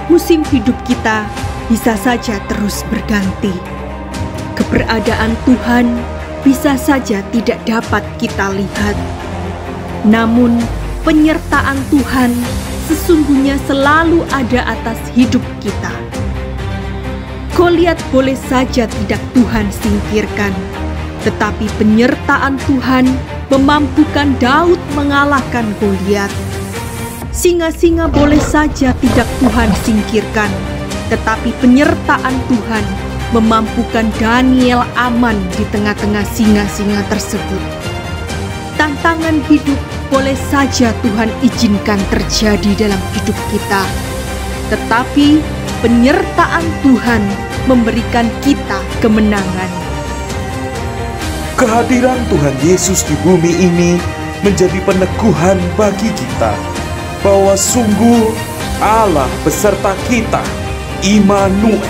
musim hidup kita bisa saja terus berganti. Keberadaan Tuhan bisa saja tidak dapat kita lihat. Namun, penyertaan Tuhan sesungguhnya selalu ada atas hidup kita. Goliat boleh saja tidak Tuhan singkirkan, tetapi penyertaan Tuhan memampukan Daud mengalahkan Goliat. Singa-singa boleh saja tidak Tuhan singkirkan, tetapi penyertaan Tuhan memampukan Daniel aman di tengah-tengah singa-singa tersebut. Tantangan hidup boleh saja Tuhan izinkan terjadi dalam hidup kita, tetapi penyertaan Tuhan memberikan kita kemenangan. Kehadiran Tuhan Yesus di bumi ini menjadi peneguhan bagi kita bahwa sungguh Allah beserta kita, Immanuel.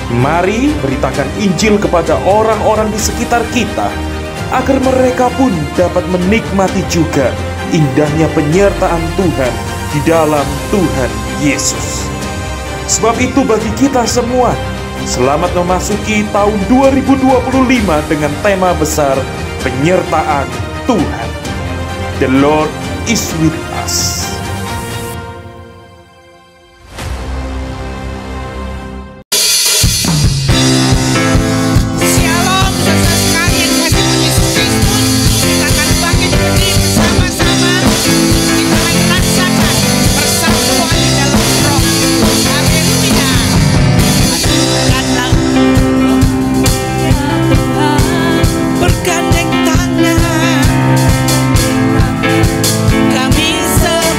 Mari beritakan Injil kepada orang-orang di sekitar kita, agar mereka pun dapat menikmati juga indahnya penyertaan Tuhan di dalam Tuhan Yesus. Sebab itu bagi kita semua, selamat memasuki tahun 2025 dengan tema besar penyertaan Tuhan. The Lord is with us. Bergandeng tangan, kami semua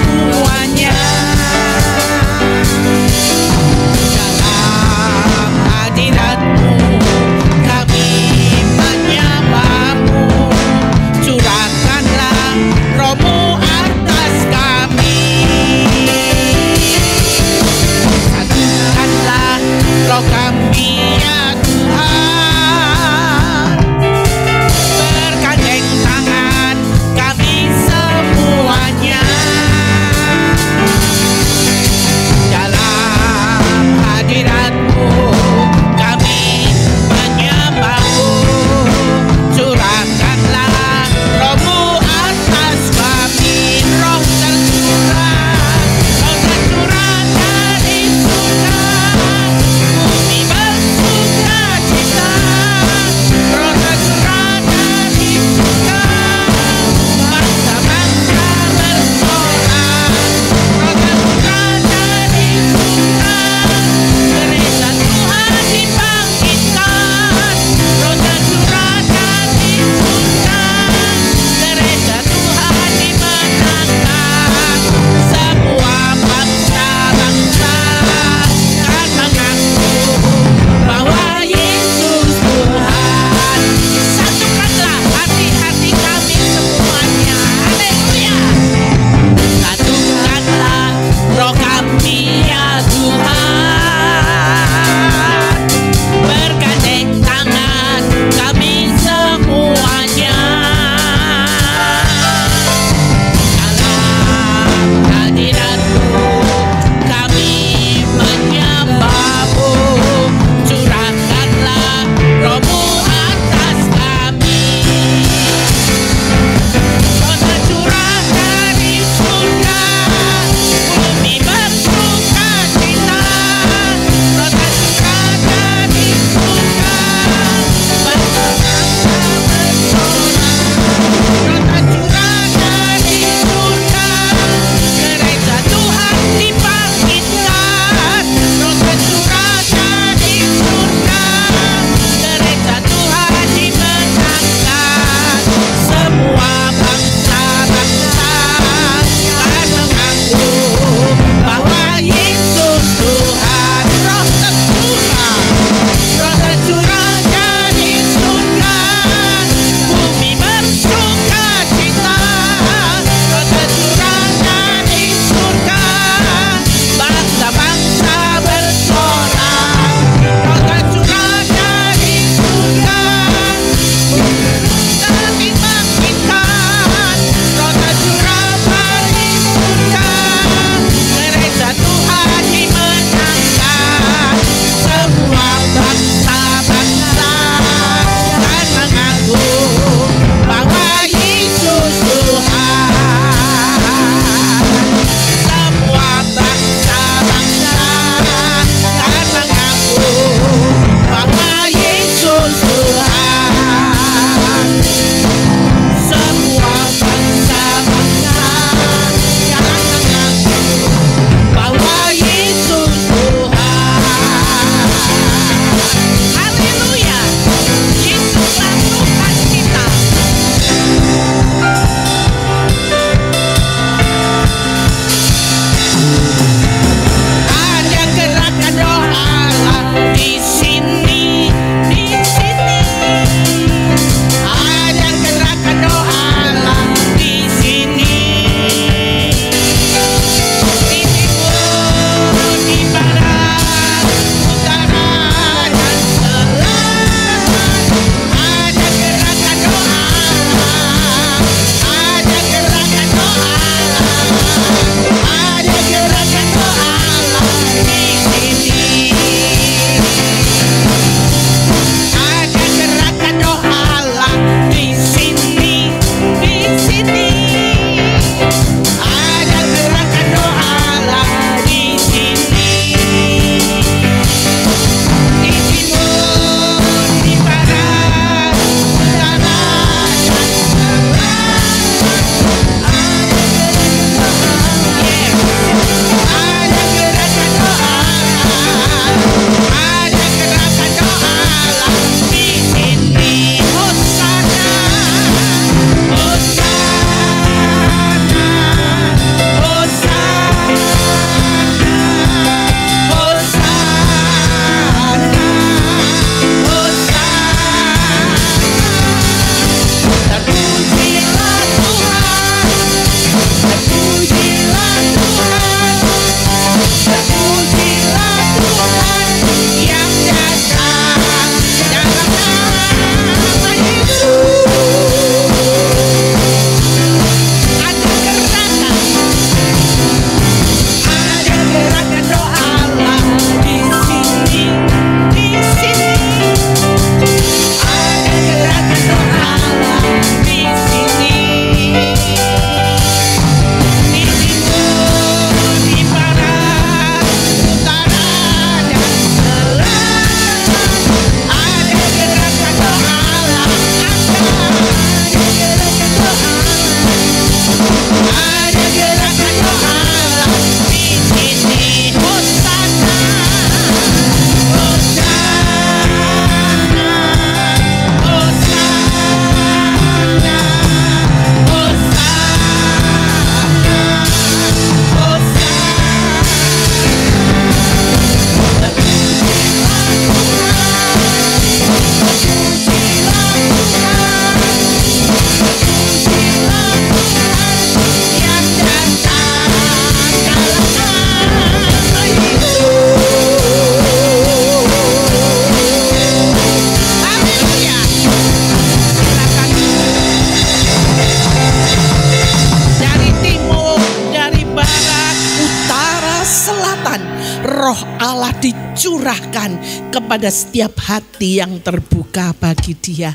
Roh Allah dicurahkan kepada setiap hati yang terbuka bagi Dia.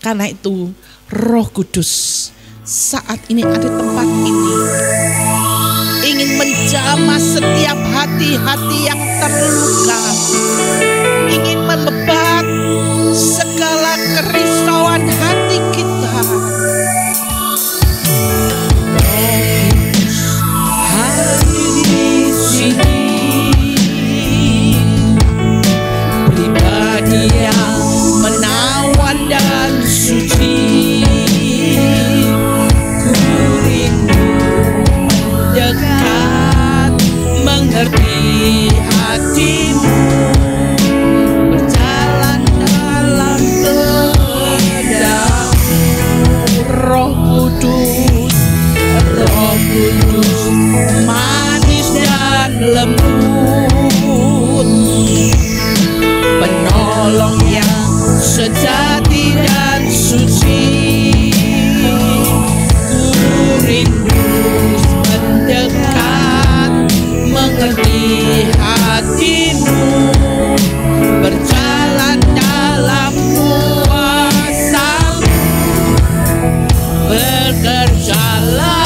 Karena itu Roh Kudus saat ini ada di tempat ini, ingin menjamah setiap hati-hati yang terluka, ingin melebat segala kerisauan hati kita. Dia menawan dan suci, ku rindu dekat mengerti hatimu, berjalan dalam kehendak. Roh Kudus, Roh Kudus, manis dan lembut, penolong yang sejati dan suci, ku rindu mendekat mengerti hatimu, berjalan dalam kuasa-Mu, bekerjalah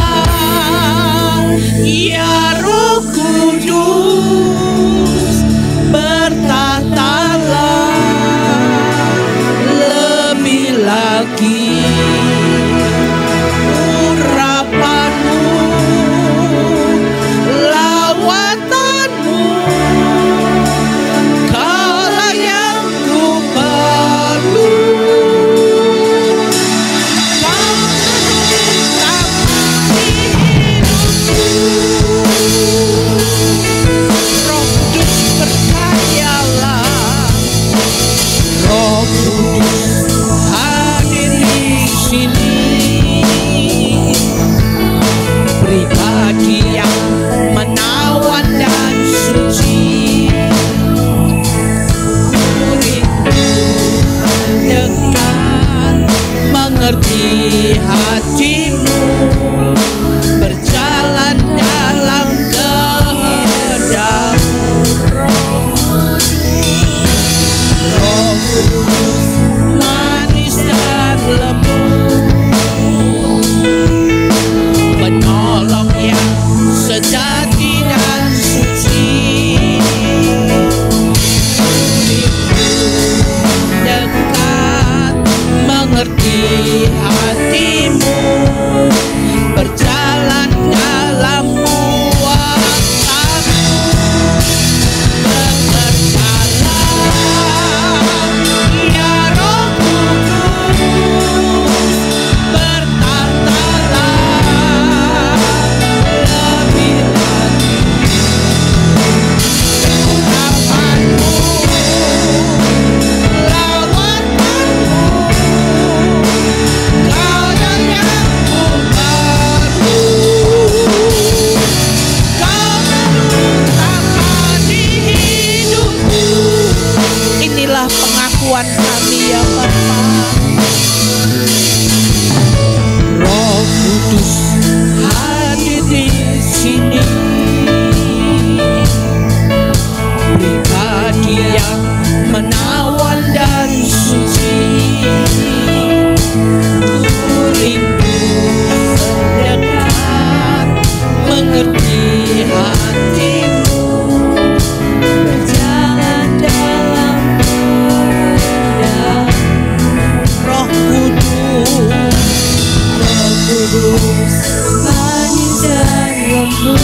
ya Roh Kudus, bertatalah lebih lagi urapanmu, lawatanmu, kaulah yang ku perlu. Kau menemani hidupku, Roh Kudus berkaryalah. Roh Kudus hadir di sini, pribadi yang menawan dan suci, ku rindu dekat mengerti hatimu, berjalan dalam kehendak. Roh Kudus, manis dan lembut, penolong yang sejati dan suci, dekat mengerti hatimu, berjalan dalam kuasa-Mu, bekerjalah ya Roh Kudus, bertatalah lebih lagi urapanmu, lawatanmu, kaulah yang ku perlu. Kau menemani hidupku. Inilah pengakuan kami ya Bapa. Roh Kudus hadir di sini, pribadi yang menawan dan suci, ku rindu dekat mengerti hatimu, berjalan dalam kehendak. Roh Kudus, Roh Kudus, manis dan lembut,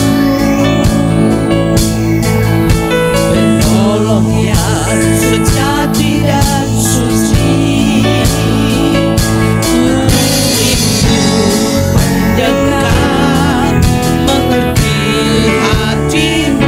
penolong yang sejati dan suci, ku rindu mendekat mengerti hatimu,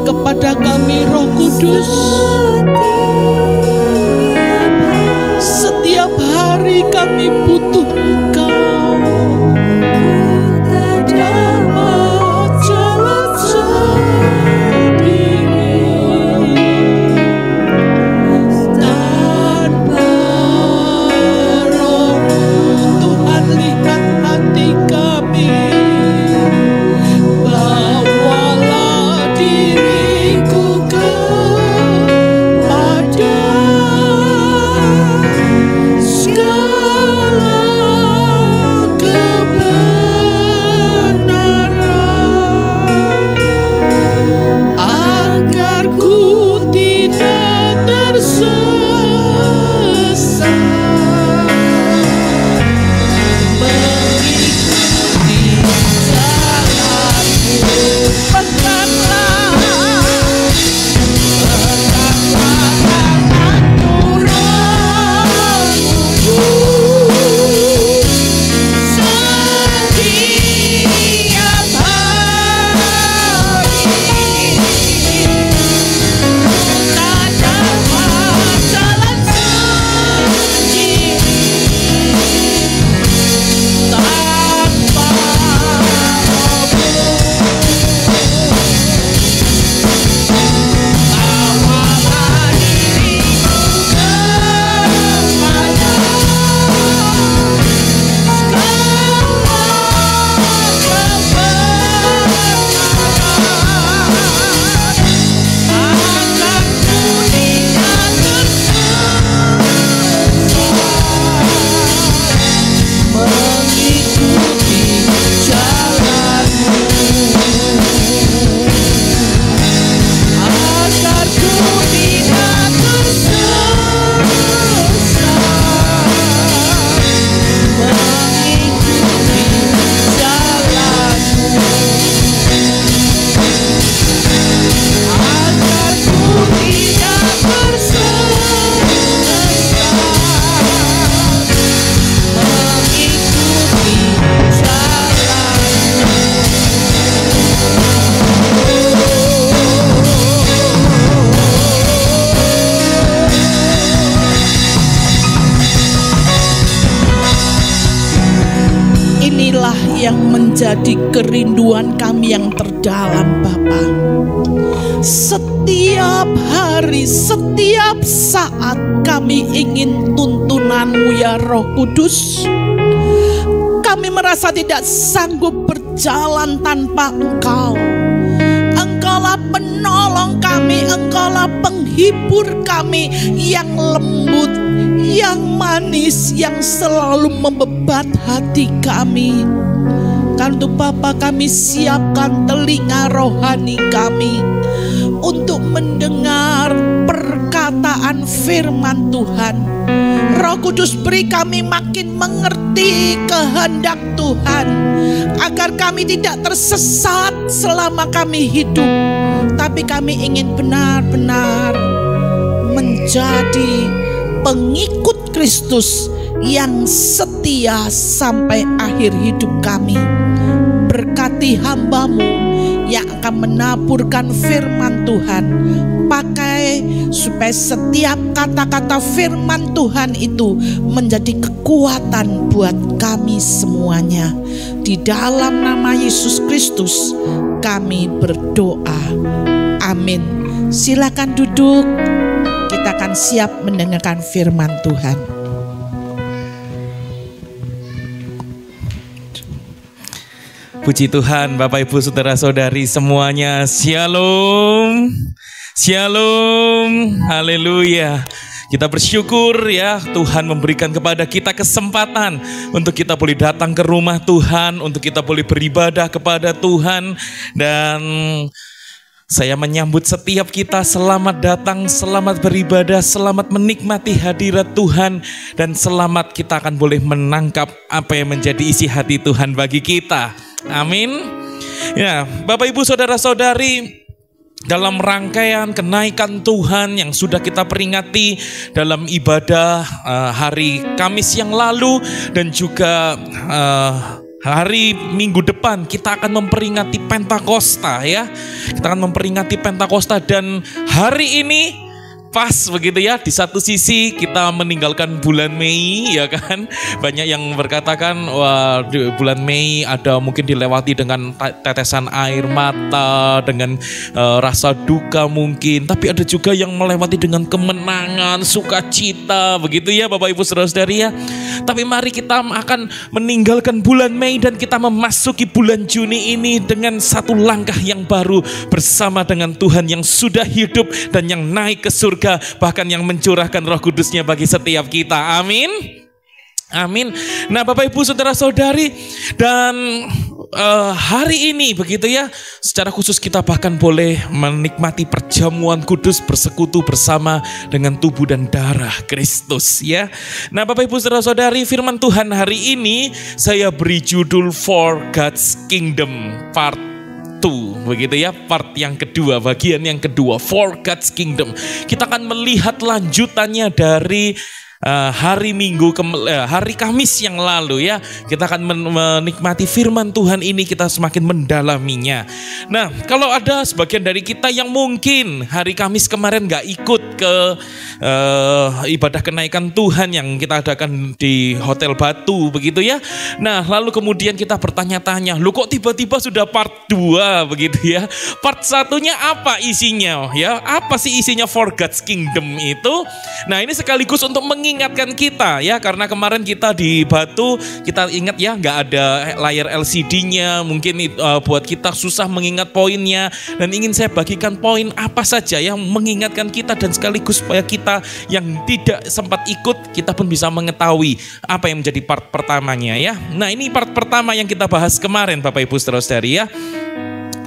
kepada kami, Roh Kudus. Setiap hari kami butuh Engkau. Tak dapat jalan sendiri tanpa Roh. Tuhan, lihat hati kami. Bawalah diriku kepada segala kebenaran, agar ku tidak tersesat mengikuti jalanmu. Tegaklah aturanmu setiap hari. Tak dapat jalan sendiri tanpa bawalah diriku kepada agar ku tidak tersesat mengikuti jalanmu, agar ku tidak tersesat mengikuti jalanmu, agar ku tidak tersesat mengikuti jalanmu. Inilah yang menjadi kerinduan kami yang terdalam, Bapa. Setiap hari, setiap saat kami ingin tuntunan-Mu, ya Roh Kudus. Kami merasa tidak sanggup berjalan tanpa Engkau. Engkaulah penolong kami, Engkaulah penghibur kami yang lembut, yang manis, yang selalu membebat hati kami. Karena itu Bapa, kami siapkan telinga rohani kami untuk mendengar perkataan firman Tuhan. Roh Kudus, beri kami makin mengerti kehendak Tuhan, agar kami tidak tersesat selama kami hidup, tapi kami ingin benar-benar menjadi pengikut Kristus yang setia sampai akhir hidup kami. Berkati hamba-Mu yang akan menaburkan firman Tuhan. Pakai supaya setiap kata-kata firman Tuhan itu menjadi kekuatan buat kami semuanya. Di dalam nama Yesus Kristus kami berdoa. Amin. Silakan duduk. Kita akan siap mendengarkan firman Tuhan. Puji Tuhan, Bapak Ibu Saudara-saudari semuanya. Shalom. Shalom. Haleluya. Kita bersyukur ya, Tuhan memberikan kepada kita kesempatan untuk kita boleh datang ke rumah Tuhan, untuk kita boleh beribadah kepada Tuhan. Dan saya menyambut setiap kita, selamat datang, selamat beribadah, selamat menikmati hadirat Tuhan, dan selamat kita akan boleh menangkap apa yang menjadi isi hati Tuhan bagi kita. Amin. Ya, Bapak Ibu Saudara-saudari, dalam rangkaian kenaikan Tuhan yang sudah kita peringati dalam ibadah hari Kamis yang lalu dan juga hari Minggu depan kita akan memperingati Pentakosta ya. Kita akan memperingati Pentakosta dan hari ini pas begitu ya, di satu sisi kita meninggalkan bulan Mei ya kan. Banyak yang berkatakan wah di bulan Mei ada mungkin dilewati dengan tetesan air mata, dengan rasa duka mungkin. Tapi ada juga yang melewati dengan kemenangan, sukacita begitu ya Bapak Ibu Saudara-saudari ya. Tapi mari kita akan meninggalkan bulan Mei dan kita memasuki bulan Juni ini dengan satu langkah yang baru bersama dengan Tuhan yang sudah hidup dan yang naik ke surga, bahkan yang mencurahkan Roh Kudusnya bagi setiap kita. Amin. Amin. Nah Bapak Ibu Saudara-saudari, dan hari ini begitu ya, secara khusus kita bahkan boleh menikmati perjamuan kudus, bersekutu bersama dengan tubuh dan darah Kristus ya. Nah Bapak Ibu Saudara-saudari, firman Tuhan hari ini saya beri judul For God's Kingdom Part 2, begitu ya, part yang kedua, bagian yang kedua, For God's Kingdom. Kita akan melihat lanjutannya dari hari Kamis yang lalu ya. Kita akan menikmati firman Tuhan ini, kita semakin mendalaminya. Nah, kalau ada sebagian dari kita yang mungkin hari Kamis kemarin gak ikut ke ibadah kenaikan Tuhan yang kita adakan di Hotel Batu begitu ya. Nah, lalu kemudian kita bertanya-tanya, lu kok tiba-tiba sudah part 2 begitu ya. Part satunya apa isinya ya? Apa sih isinya For God's Kingdom itu? Nah, ini sekaligus untuk mengingatkan kita ya, karena kemarin kita di Batu, kita ingat ya, nggak ada layar LCD-nya, mungkin buat kita susah mengingat poinnya, dan ingin saya bagikan poin apa saja yang mengingatkan kita dan sekaligus supaya kita yang tidak sempat ikut, kita pun bisa mengetahui apa yang menjadi part pertamanya ya. Nah ini part pertama yang kita bahas kemarin Bapak Ibu Saudara-saudari ya.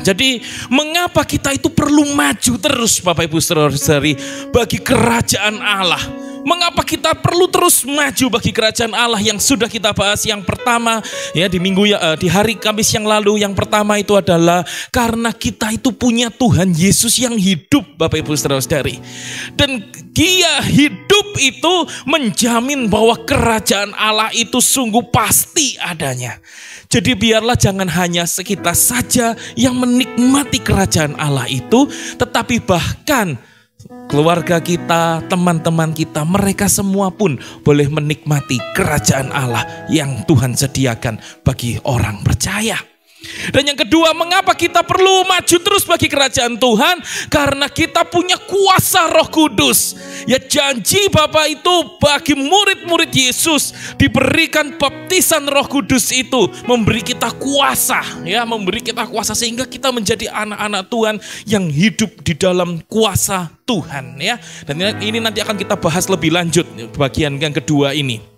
Jadi mengapa kita itu perlu maju terus Bapak Ibu Saudara-saudari bagi kerajaan Allah? Mengapa kita perlu terus maju bagi kerajaan Allah yang sudah kita bahas yang pertama ya di hari Kamis yang lalu. Yang pertama itu adalah karena kita itu punya Tuhan Yesus yang hidup Bapak Ibu Saudara-saudari. Dan Dia hidup itu menjamin bahwa kerajaan Allah itu sungguh pasti adanya. Jadi biarlah jangan hanya kita saja yang menikmati kerajaan Allah itu, tetapi bahkan keluarga kita, teman-teman kita, mereka semua pun boleh menikmati kerajaan Allah yang Tuhan sediakan bagi orang percaya. Dan yang kedua, mengapa kita perlu maju terus bagi kerajaan Tuhan? Karena kita punya kuasa Roh Kudus. Ya, janji Bapa itu bagi murid-murid Yesus diberikan baptisan Roh Kudus itu memberi kita kuasa, ya, memberi kita kuasa sehingga kita menjadi anak-anak Tuhan yang hidup di dalam kuasa Tuhan, ya. Dan ini nanti akan kita bahas lebih lanjut bagian yang kedua ini.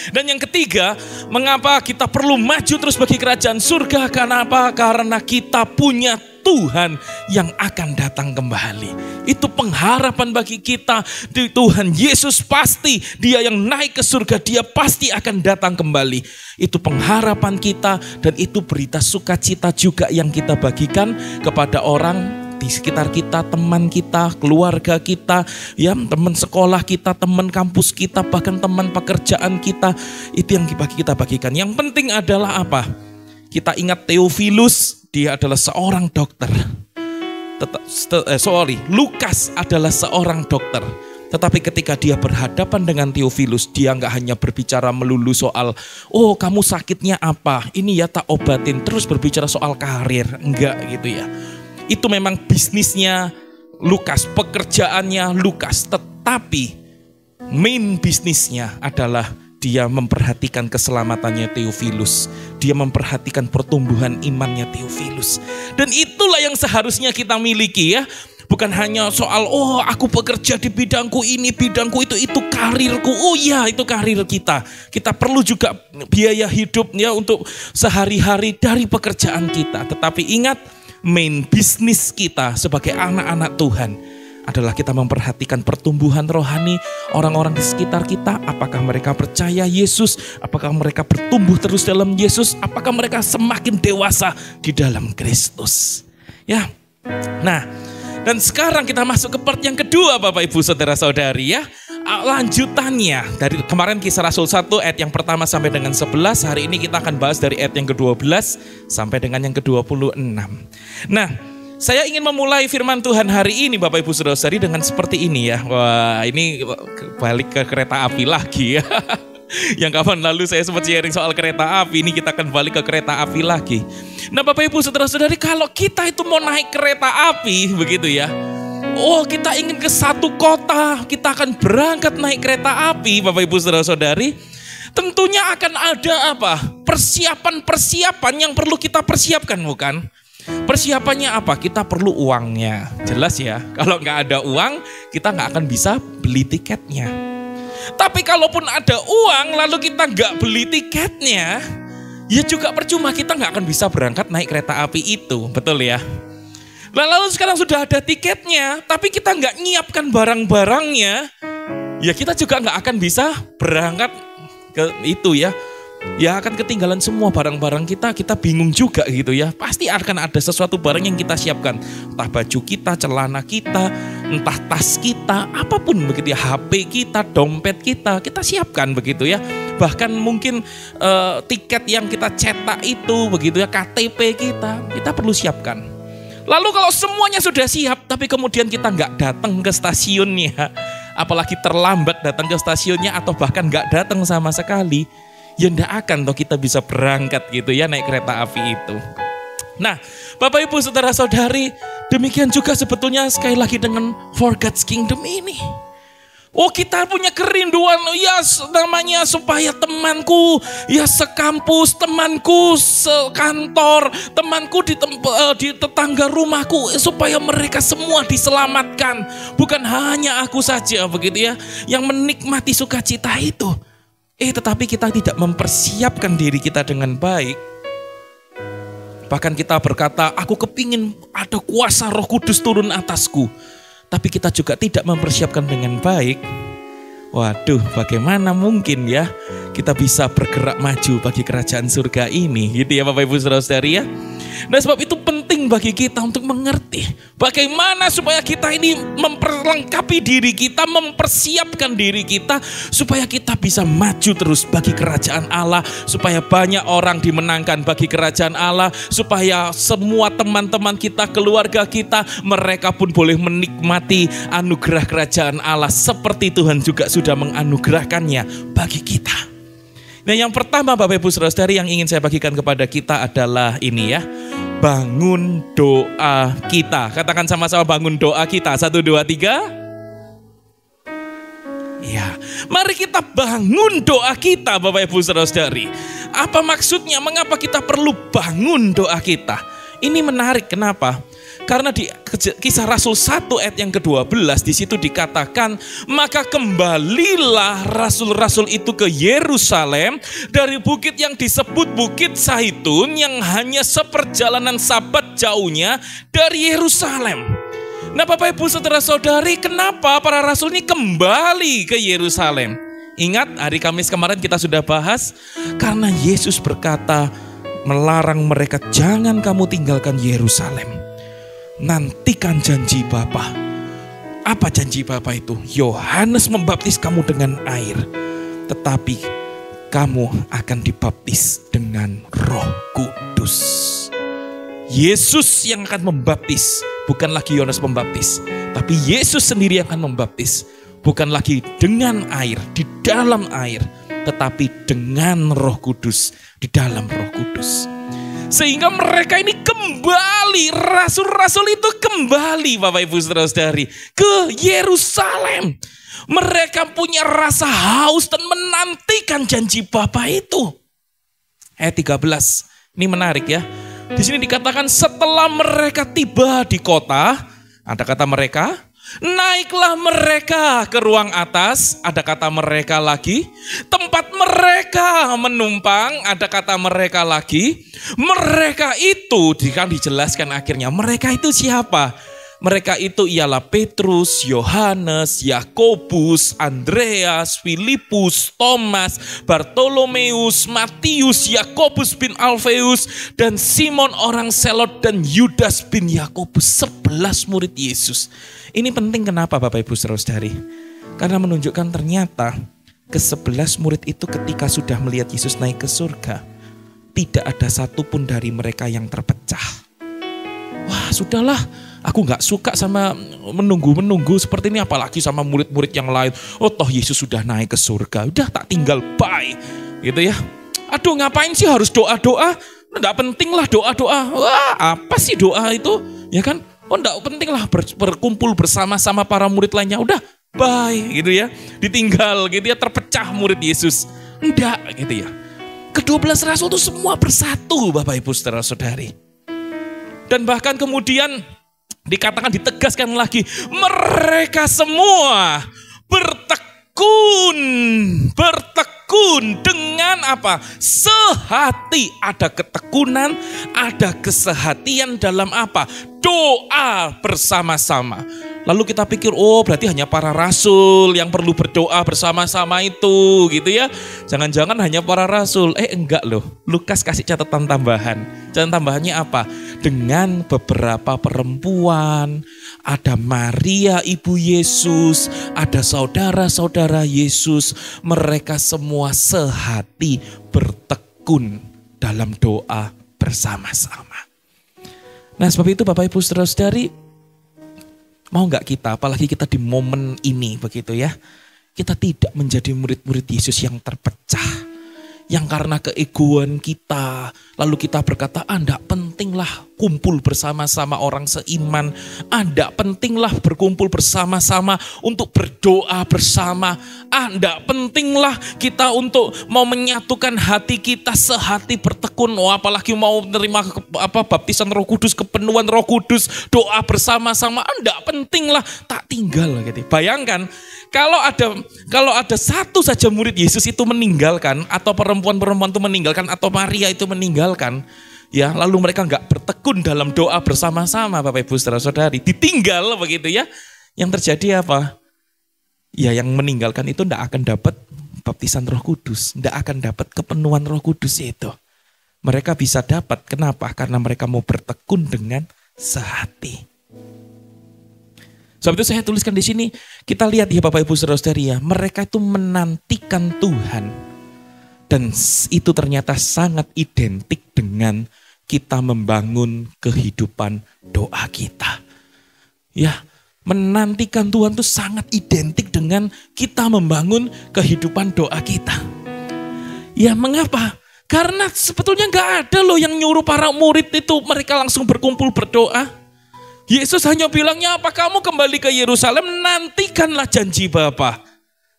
Dan yang ketiga, mengapa kita perlu maju terus bagi kerajaan surga? Kenapa? Karena kita punya Tuhan yang akan datang kembali. Itu pengharapan bagi kita. Tuhan Yesus pasti, Dia yang naik ke surga, Dia pasti akan datang kembali. Itu pengharapan kita, dan itu berita sukacita juga yang kita bagikan kepada orang di sekitar kita, teman kita, keluarga kita, ya, teman sekolah kita, teman kampus kita, bahkan teman pekerjaan kita. Itu yang kita bagikan. Yang penting adalah apa? Kita ingat Theophilus, dia adalah seorang dokter. Lukas adalah seorang dokter. Tetapi ketika dia berhadapan dengan Theophilus, dia nggak hanya berbicara melulu soal, oh kamu sakitnya apa, ini ya tak obatin, terus berbicara soal karir, enggak gitu ya. Itu memang bisnisnya Lukas, pekerjaannya Lukas. Tetapi main bisnisnya adalah dia memperhatikan keselamatannya Theophilus. Dia memperhatikan pertumbuhan imannya Theophilus. Dan itulah yang seharusnya kita miliki, ya. Bukan hanya soal, oh aku bekerja di bidangku ini, bidangku itu karirku. Oh iya, itu karir kita. Kita perlu juga biaya hidupnya untuk sehari-hari dari pekerjaan kita. Tetapi ingat, main bisnis kita sebagai anak-anak Tuhan adalah kita memperhatikan pertumbuhan rohani orang-orang di sekitar kita. Apakah mereka percaya Yesus? Apakah mereka bertumbuh terus dalam Yesus? Apakah mereka semakin dewasa di dalam Kristus? Ya. Nah, dan sekarang kita masuk ke part yang kedua Bapak Ibu Saudara-saudari, ya. lanjutannya dari kemarin Kisah Rasul 1 ayat yang pertama sampai dengan 11. Hari ini kita akan bahas dari ayat yang ke-12 sampai dengan yang ke-26. Nah, saya ingin memulai firman Tuhan hari ini Bapak Ibu Saudara-saudari dengan seperti ini ya. Wah, ini balik ke kereta api lagi ya. Yang kapan lalu saya sempat sharing soal kereta api, ini kita akan balik ke kereta api lagi. Nah Bapak Ibu Saudara-saudari, kalau kita itu mau naik kereta api begitu ya, oh kita ingin ke satu kota, kita akan berangkat naik kereta api Bapak Ibu Saudara-saudari, tentunya akan ada apa? Persiapan-persiapan yang perlu kita persiapkan, bukan? Persiapannya apa? Kita perlu uangnya, jelas ya. Kalau nggak ada uang, kita nggak akan bisa beli tiketnya. Tapi kalaupun ada uang lalu kita nggak beli tiketnya, ya juga percuma, kita nggak akan bisa berangkat naik kereta api itu, betul ya? Lalu sekarang sudah ada tiketnya, tapi kita nggak nyiapkan barang-barangnya, ya kita juga nggak akan bisa berangkat ke itu ya. Ya akan ketinggalan semua barang-barang kita bingung juga gitu ya. Pasti akan ada sesuatu barang yang kita siapkan. Entah baju kita, celana kita, entah tas kita, apapun begitu ya. HP kita, dompet kita siapkan begitu ya. Bahkan mungkin tiket yang kita cetak itu begitu ya, KTP kita perlu siapkan. Lalu kalau semuanya sudah siap, tapi kemudian kita nggak datang ke stasiunnya, apalagi terlambat datang ke stasiunnya atau bahkan nggak datang sama sekali, ya ndak akan toh kita bisa berangkat gitu ya naik kereta api itu. Nah Bapak Ibu Saudara-saudari, demikian juga sebetulnya sekali lagi dengan For God's Kingdom ini. Oh kita punya kerinduan ya namanya supaya temanku ya sekampus, temanku sekantor, temanku di tetangga rumahku, supaya mereka semua diselamatkan. Bukan hanya aku saja begitu ya yang menikmati sukacita itu. Tetapi kita tidak mempersiapkan diri kita dengan baik. Bahkan kita berkata, aku kepingin ada kuasa Roh Kudus turun atasku. Tapi kita juga tidak mempersiapkan dengan baik. Waduh, bagaimana mungkin ya kita bisa bergerak maju bagi kerajaan surga ini, gitu ya Bapak Ibu Saudara-saudari ya. Nah sebab itu penting bagi kita untuk mengerti bagaimana supaya kita ini memperlengkapi diri kita, mempersiapkan diri kita supaya kita bisa maju terus bagi kerajaan Allah, supaya banyak orang dimenangkan bagi kerajaan Allah, supaya semua teman-teman kita, keluarga kita, mereka pun boleh menikmati anugerah kerajaan Allah seperti Tuhan juga sudah menganugerahkannya bagi kita. Nah yang pertama Bapak Ibu Saudara-saudari yang ingin saya bagikan kepada kita adalah ini ya, bangun doa kita. Katakan sama-sama, bangun doa kita. 1, 2, 3. Ya, mari kita bangun doa kita Bapak Ibu Saudara-saudari. Apa maksudnya? Mengapa kita perlu bangun doa kita? Ini menarik, kenapa? Karena di Kisah Rasul 1 ayat yang ke-12 di situ dikatakan, maka kembalilah rasul-rasul itu ke Yerusalem dari bukit yang disebut Bukit Zaitun yang hanya seperjalanan sabat jauhnya dari Yerusalem. Nah Bapak Ibu Saudara-saudari, kenapa para rasul ini kembali ke Yerusalem? Ingat hari Kamis kemarin kita sudah bahas, karena Yesus berkata melarang mereka, jangan kamu tinggalkan Yerusalem. Nantikan janji Bapa. Apa janji Bapa itu? Yohanes membaptis kamu dengan air, tetapi kamu akan dibaptis dengan Roh Kudus. Yesus yang akan membaptis, bukan lagi Yohanes membaptis, tapi Yesus sendiri yang akan membaptis. Bukan lagi dengan air, di dalam air, tetapi dengan Roh Kudus, di dalam Roh Kudus. Sehingga mereka ini kembali, rasul-rasul itu kembali Bapak Ibu Saudara-saudari ke Yerusalem. Mereka punya rasa haus dan menantikan janji Bapa itu. Ayat 13, ini menarik ya. Di sini dikatakan setelah mereka tiba di kota, ada kata mereka, naiklah mereka ke ruang atas, ada kata mereka lagi. Tempat mereka menumpang, ada kata mereka lagi. Mereka itu, dijelaskan akhirnya, mereka itu siapa? Mereka itu ialah Petrus, Yohanes, Yakobus, Andreas, Filipus, Thomas, Bartolomeus, Matius, Yakobus bin Alfeus, dan Simon orang Selot, dan Yudas bin Yakobus, 11 murid Yesus. Ini penting kenapa Bapak Ibu Saudara-saudari? Karena menunjukkan ternyata ke-11 murid itu ketika sudah melihat Yesus naik ke surga, tidak ada satupun dari mereka yang terpecah. Wah, sudahlah, aku gak suka sama menunggu-menunggu seperti ini, apalagi sama murid-murid yang lain. Oh toh Yesus sudah naik ke surga, udah tak tinggal bye. Gitu ya. Aduh, ngapain sih harus doa-doa? Nggak penting lah doa-doa. Wah, apa sih doa itu? Ya kan? Oh, nggak penting lah berkumpul bersama-sama para murid lainnya. Udah, bye gitu ya. Ditinggal gitu ya, terpecah murid Yesus. Enggak gitu ya. Ke-12 rasul itu semua bersatu, Bapak Ibu Saudara-saudari. Dan bahkan kemudian dikatakan, ditegaskan lagi, mereka semua bertekun dengan apa? Sehati. Ada ketekunan, ada kesehatian dalam apa? Doa bersama-sama. Lalu kita pikir, oh berarti hanya para rasul yang perlu berdoa bersama-sama itu gitu ya. Jangan-jangan hanya para rasul. Enggak loh, Lukas kasih catatan tambahan. Catatan tambahannya apa? Dengan beberapa perempuan, ada Maria ibu Yesus, ada saudara-saudara Yesus. Mereka semua sehati bertekun dalam doa bersama-sama. Nah sebab itu Bapak Ibu Saudara-saudari, mau gak kita, apalagi kita di momen ini begitu ya, kita tidak menjadi murid-murid Yesus yang terpecah. Yang karena keegoan kita, lalu kita berkata, enggak pentinglah kumpul bersama-sama orang seiman. Enggak pentinglah berkumpul bersama-sama untuk berdoa bersama. Enggak pentinglah kita untuk mau menyatukan hati kita sehati bertekun. Apalagi mau menerima baptisan Roh Kudus, kepenuhan Roh Kudus, doa bersama-sama. Enggak pentinglah, tak tinggal gitu. Bayangkan kalau ada satu saja murid Yesus itu meninggalkan, atau perempuan-perempuan itu meninggalkan, atau Maria itu meninggalkan, ya lalu mereka nggak bertekun dalam doa bersama-sama, Bapak Ibu Saudara-saudari, ditinggal begitu ya, yang terjadi apa? Ya yang meninggalkan itu nggak akan dapat baptisan Roh Kudus, nggak akan dapat kepenuhan Roh Kudus itu. Mereka bisa dapat, kenapa? Karena mereka mau bertekun dengan sehati. Sebab itu saya tuliskan di sini, kita lihat ya Bapak Ibu Saudara-saudari ya, mereka itu menantikan Tuhan. Dan itu ternyata sangat identik dengan kita membangun kehidupan doa kita. Ya, menantikan Tuhan itu sangat identik dengan kita membangun kehidupan doa kita. Ya, mengapa? Karena sebetulnya nggak ada loh yang nyuruh para murid itu mereka langsung berkumpul berdoa. Yesus hanya bilangnya apa? Kamu kembali ke Yerusalem, nantikanlah janji Bapa.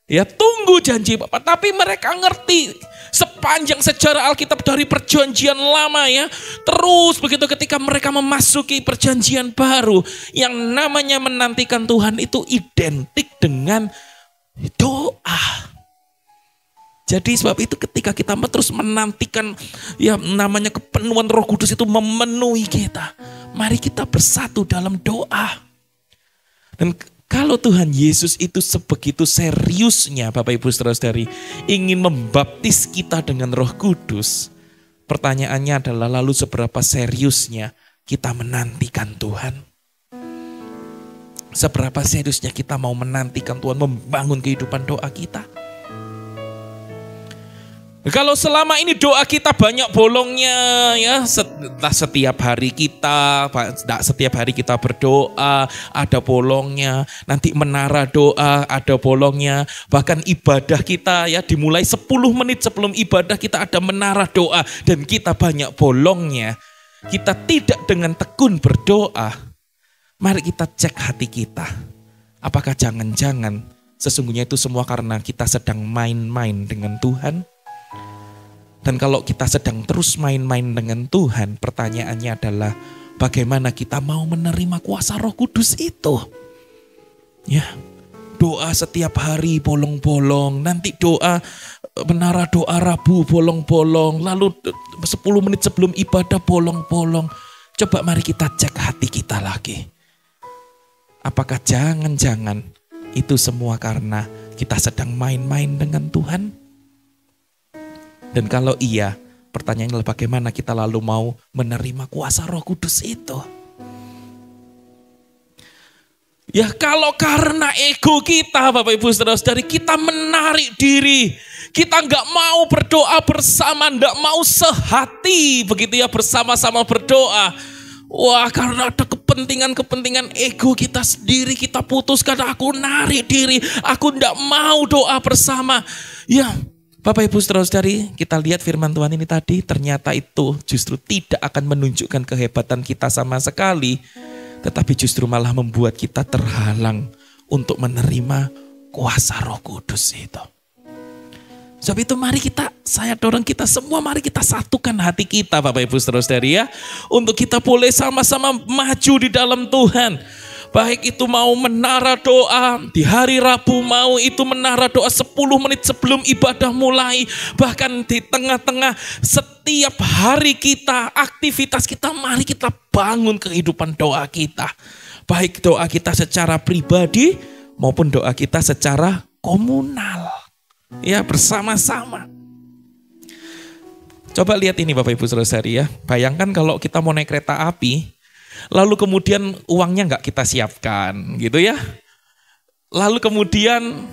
Ya, tunggu janji Bapa. Tapi mereka ngerti sepanjang sejarah Alkitab dari perjanjian lama ya. Terus begitu ketika mereka memasuki perjanjian baru, yang namanya menantikan Tuhan itu identik dengan doa. Jadi sebab itu ketika kita terus menantikan ya namanya kepenuhan Roh Kudus itu memenuhi kita, mari kita bersatu dalam doa. Dan kalau Tuhan Yesus itu sebegitu seriusnya Bapak Ibu Saudara-saudari ingin membaptis kita dengan Roh Kudus, pertanyaannya adalah lalu seberapa seriusnya kita menantikan Tuhan? Seberapa seriusnya kita mau menantikan Tuhan membangun kehidupan doa kita? Kalau selama ini doa kita banyak bolongnya ya, setiap hari kita berdoa ada bolongnya, nanti menara doa ada bolongnya, bahkan ibadah kita ya dimulai 10 menit sebelum ibadah kita ada menara doa dan kita banyak bolongnya, kita tidak dengan tekun berdoa. Mari kita cek hati kita, apakah jangan-jangan sesungguhnya itu semua karena kita sedang main-main dengan Tuhan? Dan kalau kita sedang terus main-main dengan Tuhan, pertanyaannya adalah bagaimana kita mau menerima kuasa Roh Kudus itu? Ya, doa setiap hari bolong-bolong, nanti doa menara doa Rabu bolong-bolong, lalu 10 menit sebelum ibadah bolong-bolong. Coba mari kita cek hati kita lagi. Apakah jangan-jangan itu semua karena kita sedang main-main dengan Tuhan? Dan kalau iya, pertanyaannya adalah bagaimana kita lalu mau menerima kuasa Roh Kudus itu? Ya kalau karena ego kita Bapak Ibu Saudara-saudari, kita menarik diri. Kita nggak mau berdoa bersama, nggak mau sehati begitu ya bersama-sama berdoa. Wah, karena ada kepentingan ego kita sendiri, kita putuskan aku narik diri, aku nggak mau doa bersama. Ya, Bapak Ibu Saudara-saudari, kita lihat firman Tuhan ini tadi, ternyata itu justru tidak akan menunjukkan kehebatan kita sama sekali, tetapi justru malah membuat kita terhalang untuk menerima kuasa Roh Kudus itu. Sebab itu mari saya dorong kita semua, mari kita satukan hati kita Bapak Ibu Saudara-saudari ya. Untuk kita boleh sama-sama maju di dalam Tuhan. Baik itu mau menara doa, di hari Rabu mau itu menara doa 10 menit sebelum ibadah mulai. Bahkan di tengah-tengah setiap hari kita, aktivitas kita, mari kita bangun kehidupan doa kita. Baik doa kita secara pribadi maupun doa kita secara komunal. Ya, bersama-sama. Coba lihat ini Bapak Ibu Saudara-saudari ya. Bayangkan kalau kita mau naik kereta api, lalu kemudian uangnya nggak kita siapkan gitu ya. Lalu kemudian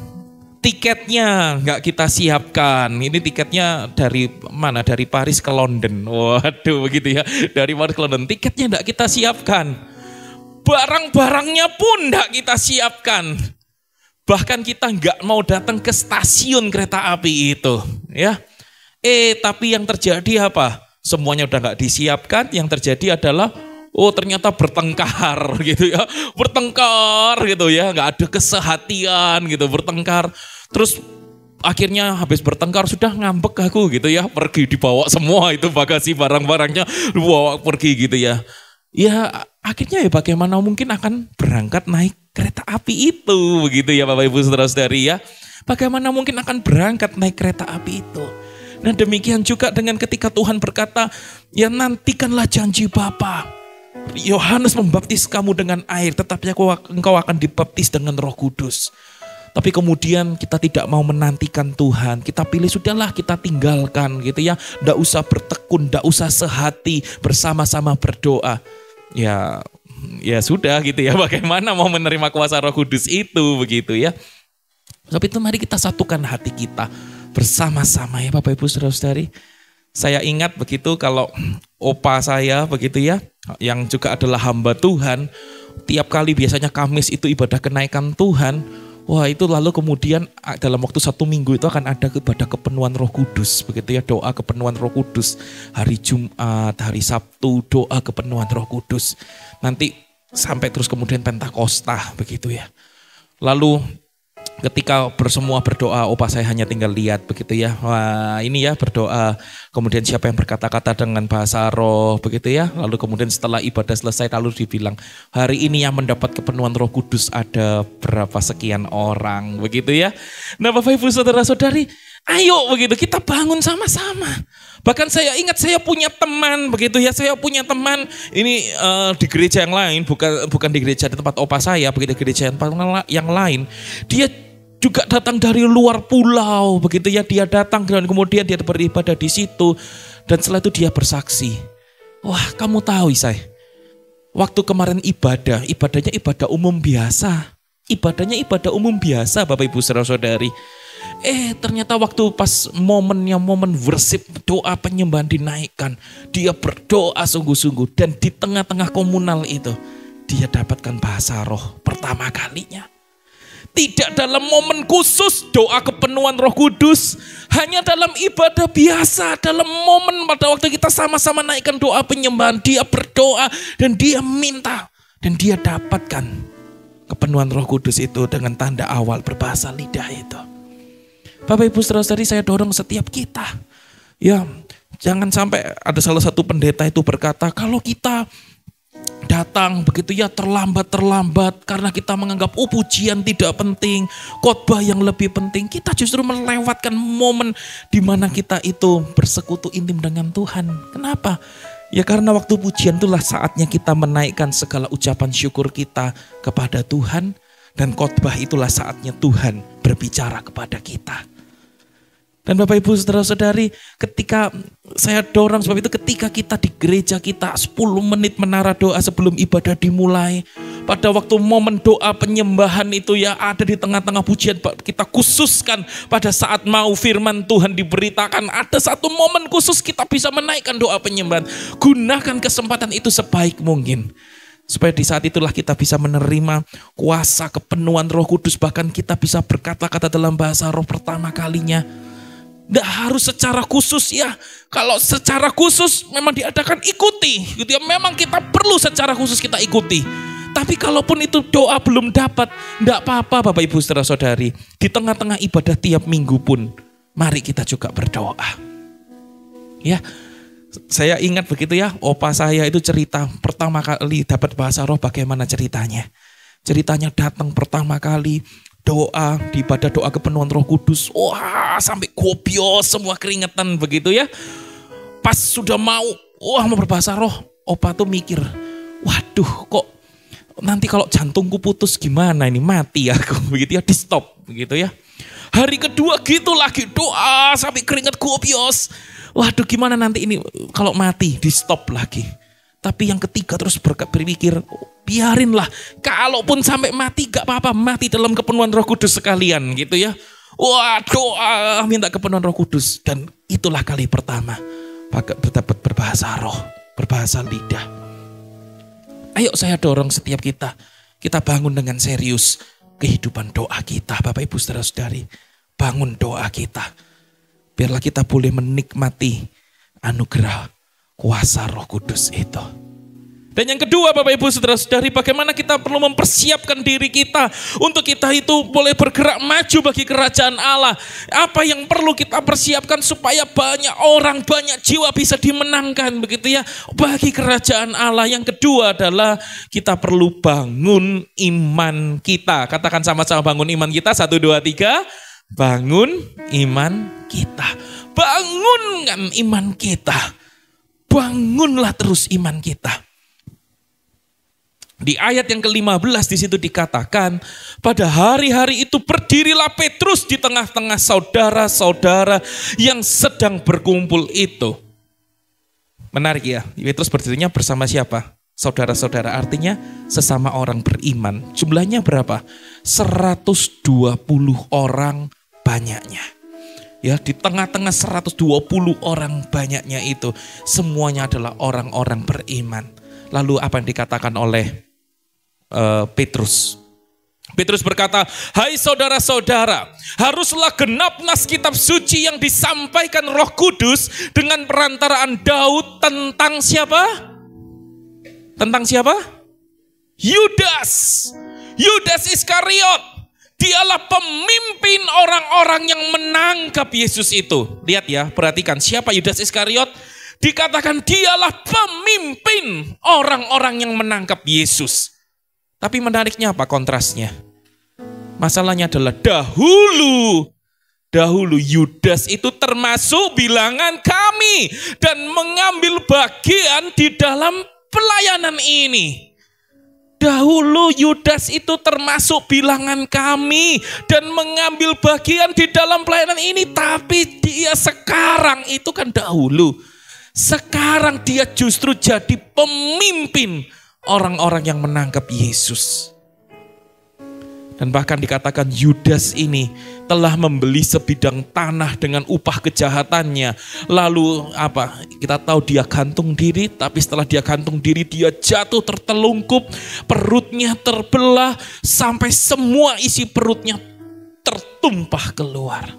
tiketnya nggak kita siapkan. Ini tiketnya dari mana? Dari Paris ke London. Waduh begitu ya. Dari Paris ke London. Tiketnya nggak kita siapkan. Barang-barangnya pun nggak kita siapkan. Bahkan kita nggak mau datang ke stasiun kereta api itu, ya. Tapi yang terjadi apa? Semuanya udah nggak disiapkan. Yang terjadi adalah, ternyata bertengkar, gitu ya, bertengkar, gitu ya, nggak ada kesehatian, gitu, bertengkar. Terus akhirnya habis bertengkar sudah ngambek aku, gitu ya, pergi dibawa semua itu bagasi barang-barangnya dibawa pergi, gitu ya. Ya akhirnya ya bagaimana mungkin akan berangkat naik kereta api itu begitu ya Bapak Ibu Saudara-saudari ya. Bagaimana mungkin akan berangkat naik kereta api itu. Nah demikian juga dengan ketika Tuhan berkata, ya nantikanlah janji Bapa. Yohanes membaptis kamu dengan air, tetapi engkau akan dibaptis dengan Roh Kudus. Tapi kemudian kita tidak mau menantikan Tuhan. Kita pilih sudahlah kita tinggalkan gitu ya. Nggak usah bertekun, nggak usah sehati bersama-sama berdoa. Ya sudah gitu ya. Bagaimana mau menerima kuasa Roh Kudus itu begitu ya. Sebab itu mari kita satukan hati kita bersama-sama ya Bapak Ibu Saudara-saudari. Saya ingat begitu kalau opa saya begitu ya, yang juga adalah hamba Tuhan. Tiap kali biasanya Kamis itu ibadah kenaikan Tuhan. Wah itu lalu kemudian dalam waktu 1 minggu itu akan ada ibadah kepenuhan Roh Kudus. Begitu ya, doa kepenuhan Roh Kudus. Hari Jumat, hari Sabtu doa kepenuhan Roh Kudus. Nanti sampai terus kemudian Pentakosta begitu ya. Lalu ketika semua berdoa, opa saya hanya tinggal lihat begitu ya. Wah ini ya berdoa. Kemudian siapa yang berkata-kata dengan bahasa roh begitu ya. Lalu kemudian setelah ibadah selesai lalu dibilang, hari ini yang mendapat kepenuhan Roh Kudus ada berapa sekian orang begitu ya. Nah Bapak Ibu Saudara-saudari, ayo begitu kita bangun sama-sama. Bahkan saya ingat saya punya teman begitu ya. Saya punya teman ini di gereja yang lain, bukan di gereja di tempat opa saya, begitu gereja yang lain. Dia juga datang dari luar pulau begitu ya, dia datang dan kemudian dia beribadah di situ dan setelah itu dia bersaksi. Wah, kamu tahu Isai, waktu kemarin ibadahnya ibadah umum biasa. Ibadahnya ibadah umum biasa Bapak Ibu Saudara-saudari. Ternyata waktu pas momen worship, doa penyembahan dinaikkan, dia berdoa sungguh-sungguh dan di tengah-tengah komunal itu dia dapatkan bahasa roh pertama kalinya. Tidak dalam momen khusus doa kepenuhan Roh Kudus, hanya dalam ibadah biasa, dalam momen pada waktu kita sama-sama naikkan doa penyembahan, dia berdoa dan dia minta dan dia dapatkan kepenuhan Roh Kudus itu dengan tanda awal berbahasa lidah itu. Bapak Ibu Saudara-saudari, saya dorong setiap kita, ya jangan sampai ada salah satu pendeta itu berkata, kalau kita datang begitu ya terlambat karena kita menganggap pujian tidak penting, khotbah yang lebih penting, kita justru melewatkan momen di mana kita itu bersekutu intim dengan Tuhan. Kenapa? Ya karena waktu pujian itulah saatnya kita menaikkan segala ucapan syukur kita kepada Tuhan, dan khotbah itulah saatnya Tuhan berbicara kepada kita. Dan Bapak Ibu Saudara-saudari, ketika saya dorong sebab itu ketika kita di gereja kita 10 menit menara doa sebelum ibadah dimulai. Pada waktu momen doa penyembahan itu ya ada di tengah-tengah pujian, kita khususkan pada saat mau firman Tuhan diberitakan. Ada satu momen khusus kita bisa menaikkan doa penyembahan. Gunakan kesempatan itu sebaik mungkin. Supaya di saat itulah kita bisa menerima kuasa kepenuhan Roh Kudus. Bahkan kita bisa berkata-kata dalam bahasa roh pertama kalinya. Tidak harus secara khusus ya. Kalau secara khusus memang diadakan ikuti. Gitu ya. Memang kita perlu secara khusus kita ikuti. Tapi kalaupun itu doa belum dapat, tidak apa-apa Bapak Ibu Saudara-saudari. Di tengah-tengah ibadah tiap minggu pun, mari kita juga berdoa. Ya, saya ingat begitu ya, opa saya itu cerita pertama kali dapat bahasa roh bagaimana ceritanya. Ceritanya datang pertama kali, doa, di ibadah doa kepenuhan Roh Kudus. Wah, sampai gobios semua keringetan begitu ya. Pas sudah mau berbahasa roh, opa tuh mikir, waduh kok nanti kalau jantungku putus gimana ini, mati ya aku begitu ya, di stop begitu ya. Hari kedua gitu lagi doa sampai keringet gobios. Waduh gimana nanti ini kalau mati, di stop lagi. Tapi yang ketiga terus berpikir, biarinlah. Kalaupun sampai mati gak apa-apa, mati dalam kepenuhan Roh Kudus sekalian gitu ya. Wah doa minta kepenuhan Roh Kudus. Dan itulah kali pertama dapat berbahasa roh, berbahasa lidah. Ayo saya dorong setiap kita bangun dengan serius kehidupan doa kita. Bapak Ibu Saudara-saudari, bangun doa kita. Biarlah kita boleh menikmati anugerah kuasa Roh Kudus itu. Dan yang kedua Bapak Ibu Saudara-saudari, bagaimana kita perlu mempersiapkan diri kita untuk kita itu boleh bergerak maju bagi kerajaan Allah. Apa yang perlu kita persiapkan supaya banyak orang, banyak jiwa bisa dimenangkan begitu ya bagi kerajaan Allah. Yang kedua adalah kita perlu bangun iman kita. Katakan sama-sama, bangun iman kita. 1, 2, 3. Bangun iman kita. Bangunkan iman kita. Bangunlah terus iman kita. Di ayat yang ke-15 di situ dikatakan, pada hari-hari itu berdirilah Petrus di tengah-tengah saudara-saudara yang sedang berkumpul itu. Menarik ya, Petrus berdirinya bersama siapa? Saudara-saudara, artinya sesama orang beriman. Jumlahnya berapa? 120 orang banyaknya. Ya, di tengah-tengah 120 orang banyaknya itu, semuanya adalah orang-orang beriman. Lalu apa yang dikatakan oleh Petrus? Petrus berkata, hai saudara-saudara, haruslah genap nas kitab suci yang disampaikan Roh Kudus dengan perantaraan Daud tentang siapa? Tentang siapa? Yudas Iskariot. Dialah pemimpin orang-orang yang menangkap Yesus itu. Lihat ya, perhatikan siapa Yudas Iskariot. Dikatakan dialah pemimpin orang-orang yang menangkap Yesus. Tapi menariknya apa kontrasnya? Masalahnya adalah dahulu Yudas itu termasuk bilangan kami dan mengambil bagian di dalam pelayanan ini. Dahulu Yudas itu termasuk bilangan kami dan mengambil bagian di dalam pelayanan ini. Tapi dia sekarang itu kan dahulu. Sekarang dia justru jadi pemimpin orang-orang yang menangkap Yesus. Dan bahkan dikatakan Yudas ini telah membeli sebidang tanah dengan upah kejahatannya. Lalu apa? Kita tahu dia gantung diri, tapi setelah dia gantung diri dia jatuh tertelungkup, perutnya terbelah sampai semua isi perutnya tertumpah keluar.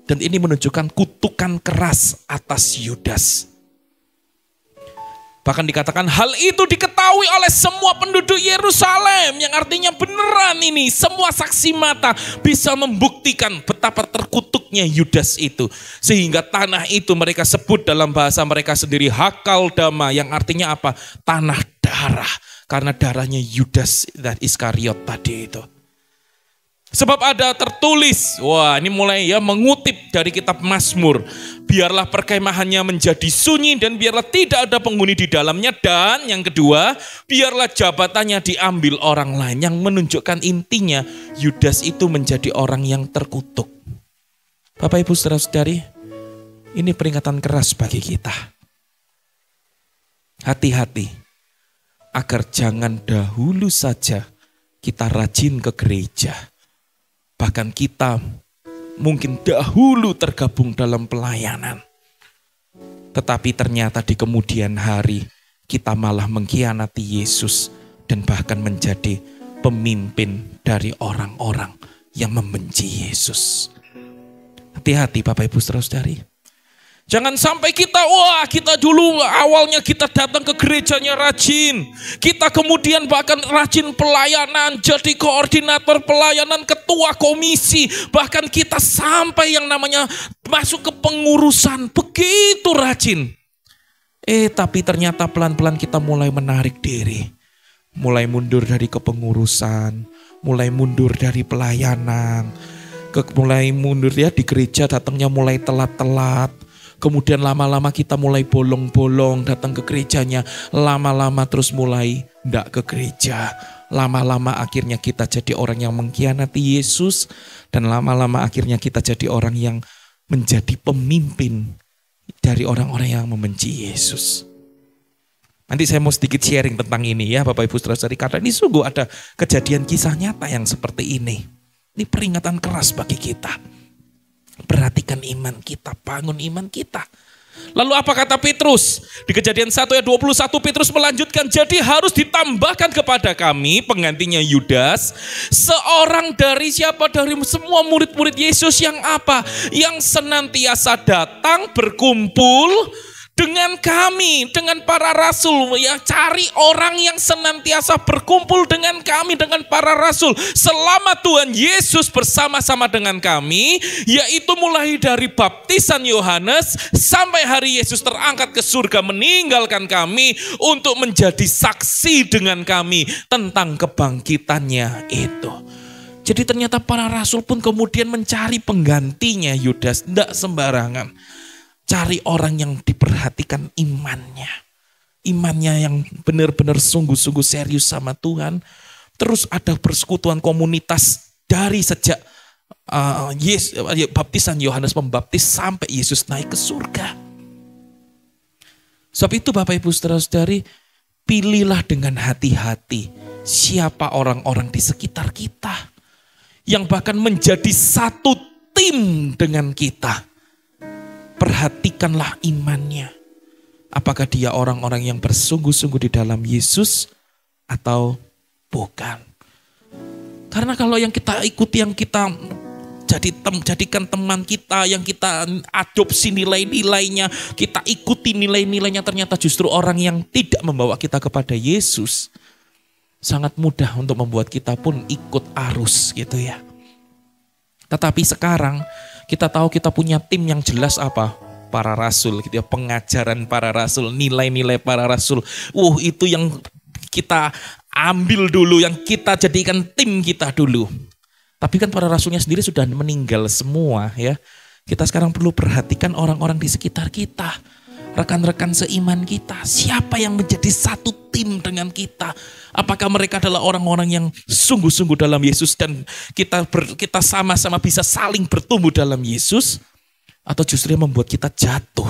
Dan ini menunjukkan kutukan keras atas Yudas. Bahkan dikatakan hal itu diketahui oleh semua penduduk Yerusalem. Yang artinya beneran ini. Semua saksi mata bisa membuktikan betapa terkutuknya Yudas itu. Sehingga tanah itu mereka sebut dalam bahasa mereka sendiri Hakaldama. Yang artinya apa? Tanah darah. Karena darahnya Yudas dan Iskariot tadi itu. Sebab ada tertulis, wah ini mulai ya mengutip dari kitab Mazmur. Biarlah perkemahannya menjadi sunyi dan biarlah tidak ada penghuni di dalamnya. Dan yang kedua, biarlah jabatannya diambil orang lain. Yang menunjukkan intinya Yudas itu menjadi orang yang terkutuk. Bapak Ibu saudara-saudari, ini peringatan keras bagi kita. Hati-hati agar jangan dahulu saja kita rajin ke gereja. Bahkan kita mungkin dahulu tergabung dalam pelayanan. Tetapi ternyata di kemudian hari kita malah mengkhianati Yesus dan bahkan menjadi pemimpin dari orang-orang yang membenci Yesus. Hati-hati Bapak Ibu saudara-saudari. Jangan sampai kita dulu awalnya kita datang ke gerejanya rajin. Kita kemudian bahkan rajin pelayanan, jadi koordinator pelayanan, ketua komisi. Bahkan kita sampai yang namanya masuk ke pengurusan, begitu rajin. Tapi ternyata pelan-pelan kita mulai menarik diri. Mulai mundur dari kepengurusan, mulai mundur dari pelayanan. Mulai mundur ya di gereja datangnya mulai telat-telat. Kemudian lama-lama kita mulai bolong-bolong datang ke gerejanya. Lama-lama terus mulai enggak ke gereja. Lama-lama akhirnya kita jadi orang yang mengkhianati Yesus. Dan lama-lama akhirnya kita jadi orang yang menjadi pemimpin dari orang-orang yang membenci Yesus. Nanti saya mau sedikit sharing tentang ini ya Bapak Ibu saudara-saudari. Karena ini sungguh ada kejadian kisah nyata yang seperti ini. Ini peringatan keras bagi kita. Perhatikan iman kita, bangun iman kita. Lalu apa kata Petrus? Di Kejadian 1 ayat 21 Petrus melanjutkan, jadi harus ditambahkan kepada kami, penggantinya Yudas, seorang dari siapa? Dari semua murid-murid Yesus yang apa? Yang senantiasa datang berkumpul dengan kami, dengan para rasul. Ya, cari orang yang senantiasa berkumpul dengan kami, dengan para rasul. Selama Tuhan Yesus bersama-sama dengan kami, yaitu mulai dari baptisan Yohanes sampai hari Yesus terangkat ke surga meninggalkan kami untuk menjadi saksi dengan kami tentang kebangkitannya itu. Jadi ternyata para rasul pun kemudian mencari penggantinya Yudas, tidak sembarangan. Cari orang yang diperhatikan imannya. Imannya yang benar-benar sungguh-sungguh serius sama Tuhan. Terus ada persekutuan komunitas dari sejak baptisan Yohanes Pembaptis sampai Yesus naik ke surga. Sebab itu Bapak Ibu saudara-saudari, pilihlah dengan hati-hati siapa orang-orang di sekitar kita. Yang bahkan menjadi satu tim dengan kita. Perhatikanlah imannya. Apakah dia orang-orang yang bersungguh-sungguh di dalam Yesus atau bukan. Karena kalau yang kita ikuti, yang kita jadikan teman kita, yang kita adopsi nilai-nilainya, kita ikuti nilai-nilainya, ternyata justru orang yang tidak membawa kita kepada Yesus. Sangat mudah untuk membuat kita pun ikut arus gitu ya. Tetapi sekarang kita tahu kita punya tim yang jelas apa? Para rasul gitu ya, pengajaran para rasul, nilai-nilai para rasul. Itu yang kita ambil dulu, yang kita jadikan tim kita dulu. Tapi kan para rasulnya sendiri sudah meninggal semua ya. Kita sekarang perlu perhatikan orang-orang di sekitar kita. Rekan-rekan seiman kita, siapa yang menjadi satu tim dengan kita? Apakah mereka adalah orang-orang yang sungguh-sungguh dalam Yesus dan kita sama-sama bisa saling bertumbuh dalam Yesus? Atau justru yang membuat kita jatuh?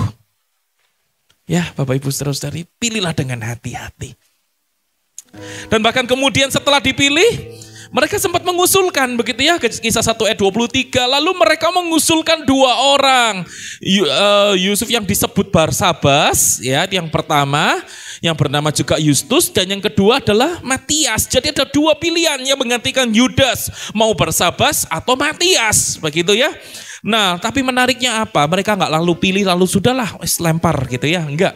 Ya Bapak Ibu saudara-saudari, pilihlah dengan hati-hati. Dan bahkan kemudian setelah dipilih, mereka sempat mengusulkan begitu ya, Kisah 1 ayat 23. Lalu mereka mengusulkan dua orang. Yusuf yang disebut Barsabas ya, yang pertama, yang bernama juga Justus, dan yang kedua adalah Matias. Jadi ada dua pilihan yang menggantikan Yudas, mau Barsabas atau Matias, begitu ya. Nah, tapi menariknya apa? Mereka nggak lalu pilih lalu sudahlah lempar gitu ya, enggak.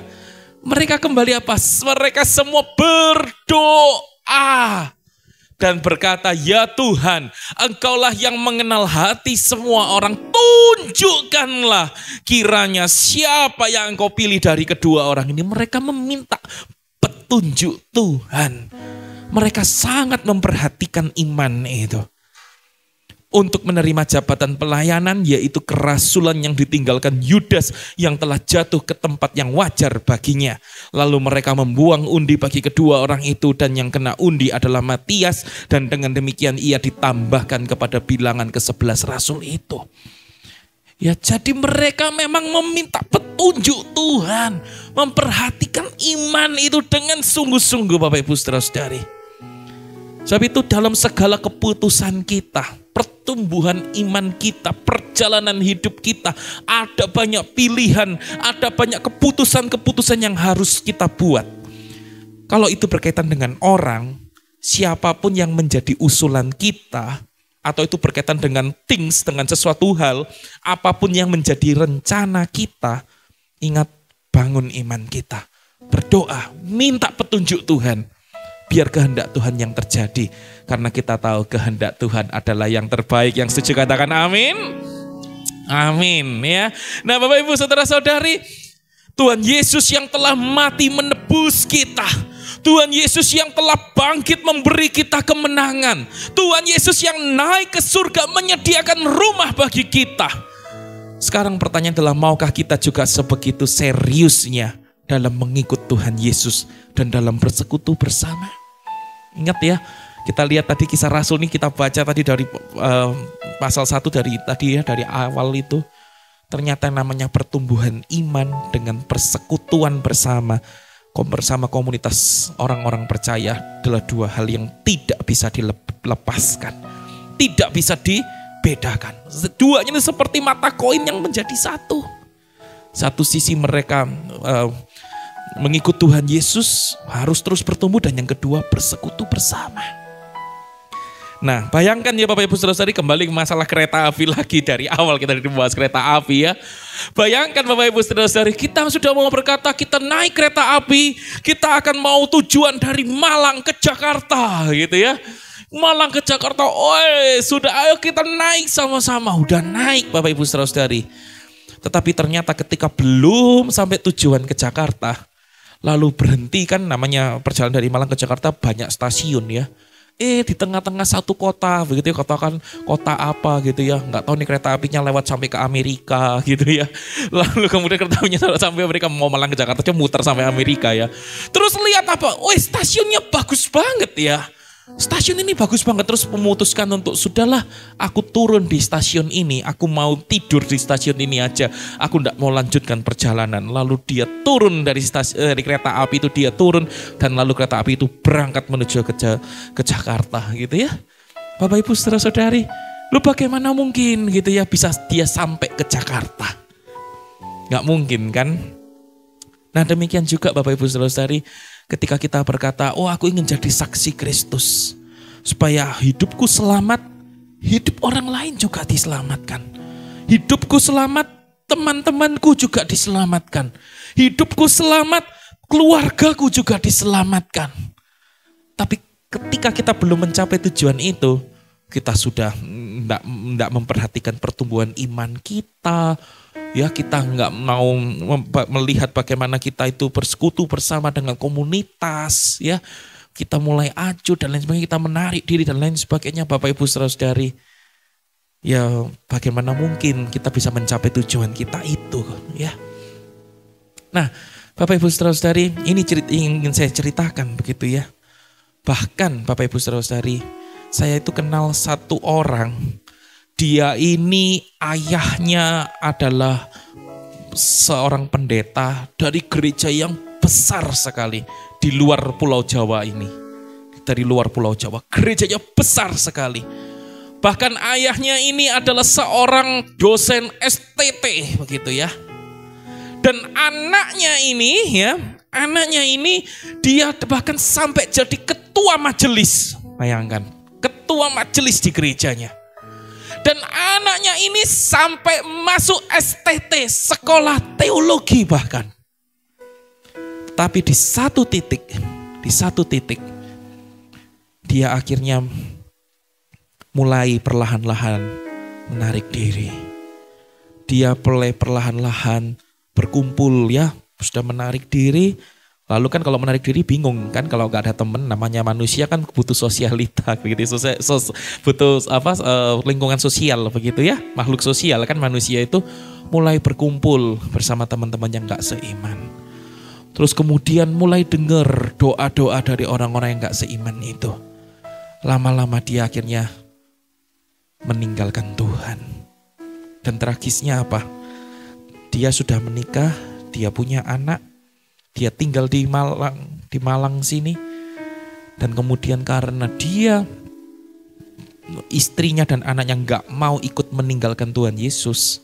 Mereka kembali apa? Mereka semua berdoa. Dan berkata, ya Tuhan, Engkaulah yang mengenal hati semua orang. Tunjukkanlah kiranya siapa yang Engkau pilih dari kedua orang ini. Mereka meminta petunjuk Tuhan. Mereka sangat memperhatikan iman itu. Untuk menerima jabatan pelayanan, yaitu kerasulan yang ditinggalkan Yudas yang telah jatuh ke tempat yang wajar baginya. Lalu mereka membuang undi bagi kedua orang itu, dan yang kena undi adalah Matias, dan dengan demikian ia ditambahkan kepada bilangan ke-11 rasul itu. Ya, jadi mereka memang meminta petunjuk Tuhan, memperhatikan iman itu dengan sungguh-sungguh Bapak Ibu Saudara-saudari. Sebab itu dalam segala keputusan kita, pertumbuhan iman kita, perjalanan hidup kita, ada banyak pilihan, ada banyak keputusan-keputusan yang harus kita buat. Kalau itu berkaitan dengan orang, siapapun yang menjadi usulan kita, atau itu berkaitan dengan things, dengan sesuatu hal, apapun yang menjadi rencana kita, ingat, bangun iman kita. Berdoa, minta petunjuk Tuhan. Biar kehendak Tuhan yang terjadi. Karena kita tahu kehendak Tuhan adalah yang terbaik. Yang setuju katakan amin. Amin ya. Nah Bapak Ibu Saudara-saudari, Tuhan Yesus yang telah mati menebus kita. Tuhan Yesus yang telah bangkit memberi kita kemenangan. Tuhan Yesus yang naik ke surga menyediakan rumah bagi kita. Sekarang pertanyaan adalah, maukah kita juga sebegitu seriusnya dalam mengikut Tuhan Yesus dan dalam bersekutu bersama? Ingat ya, kita lihat tadi Kisah Rasul ini, kita baca tadi dari pasal 1 dari awal itu. Ternyata namanya pertumbuhan iman dengan persekutuan bersama komunitas orang-orang percaya adalah dua hal yang tidak bisa dilepaskan. Tidak bisa dibedakan. Duanya ini seperti mata koin yang menjadi satu. Satu sisi mereka mengikut Tuhan Yesus harus terus bertumbuh, dan yang kedua bersekutu bersama. Nah, bayangkan ya Bapak Ibu Saudara-saudari, kembali ke masalah kereta api lagi, dari awal kita membahas kereta api ya. Bayangkan Bapak Ibu Saudara-saudari, kita sudah mau berkata kita naik kereta api, kita akan mau tujuan dari Malang ke Jakarta gitu ya. Malang ke Jakarta, sudah, ayo kita naik sama-sama. Udah naik Bapak Ibu Saudara-saudari. Tetapi ternyata ketika belum sampai tujuan ke Jakarta, lalu berhenti, kan namanya perjalanan dari Malang ke Jakarta banyak stasiun ya. Di tengah-tengah satu kota begitu ya, katakan kota apa gitu ya, nggak tahu nih kereta apinya lewat sampai ke Amerika gitu ya. Lalu kemudian kereta apinya sampai Amerika, mau Malang ke Jakarta aja muter sampai Amerika ya. Terus lihat apa? Stasiunnya bagus banget ya. Stasiun ini bagus banget. Terus memutuskan untuk, sudahlah aku turun di stasiun ini, aku mau tidur di stasiun ini aja, aku tidak mau lanjutkan perjalanan. Lalu dia turun dari kereta api itu, dia turun, dan lalu kereta api itu berangkat menuju ke Jakarta gitu ya. Bapak Ibu Saudara-saudari, lu bagaimana mungkin gitu ya bisa dia sampai ke Jakarta? Gak mungkin kan? Nah demikian juga Bapak Ibu Saudara-saudari, ketika kita berkata, aku ingin jadi saksi Kristus, supaya hidupku selamat, hidup orang lain juga diselamatkan. Hidupku selamat, teman-temanku juga diselamatkan. Hidupku selamat, keluargaku juga diselamatkan. Tapi ketika kita belum mencapai tujuan itu, kita sudah tidak memperhatikan pertumbuhan iman kita. Ya, kita nggak mau melihat bagaimana kita itu bersekutu bersama dengan komunitas, ya. Kita mulai acuh dan lain sebagainya, kita menarik diri dan lain sebagainya, Bapak Ibu Saudara-saudari. Ya, bagaimana mungkin kita bisa mencapai tujuan kita itu, ya. Nah, Bapak Ibu Saudara-saudari, ini ingin saya ceritakan begitu ya. Bahkan Bapak Ibu Saudara-saudari, saya itu kenal satu orang. Dia ini ayahnya adalah seorang pendeta dari gereja yang besar sekali di luar Pulau Jawa ini. Dari luar Pulau Jawa, gerejanya besar sekali. Bahkan ayahnya ini adalah seorang dosen STT begitu ya. Dan anaknya ini dia bahkan sampai jadi ketua majelis. Bayangkan, ketua majelis di gerejanya. Dan anaknya ini sampai masuk STT, sekolah teologi bahkan. Tapi di satu titik, dia akhirnya mulai perlahan-lahan menarik diri. Dia mulai perlahan-lahan berkumpul ya, sudah menarik diri. Lalu kan kalau menarik diri bingung kan, kalau gak ada teman, namanya manusia kan butuh sosialita begitu, butuh lingkungan sosial begitu ya, makhluk sosial kan manusia itu. Mulai berkumpul bersama teman-teman yang gak seiman. Terus kemudian mulai dengar doa-doa dari orang-orang yang gak seiman itu. Lama-lama dia akhirnya meninggalkan Tuhan. Dan tragisnya apa? Dia sudah menikah, dia punya anak, dia tinggal di Malang sini. Dan kemudian karena dia, istrinya dan anaknya gak mau ikut meninggalkan Tuhan Yesus,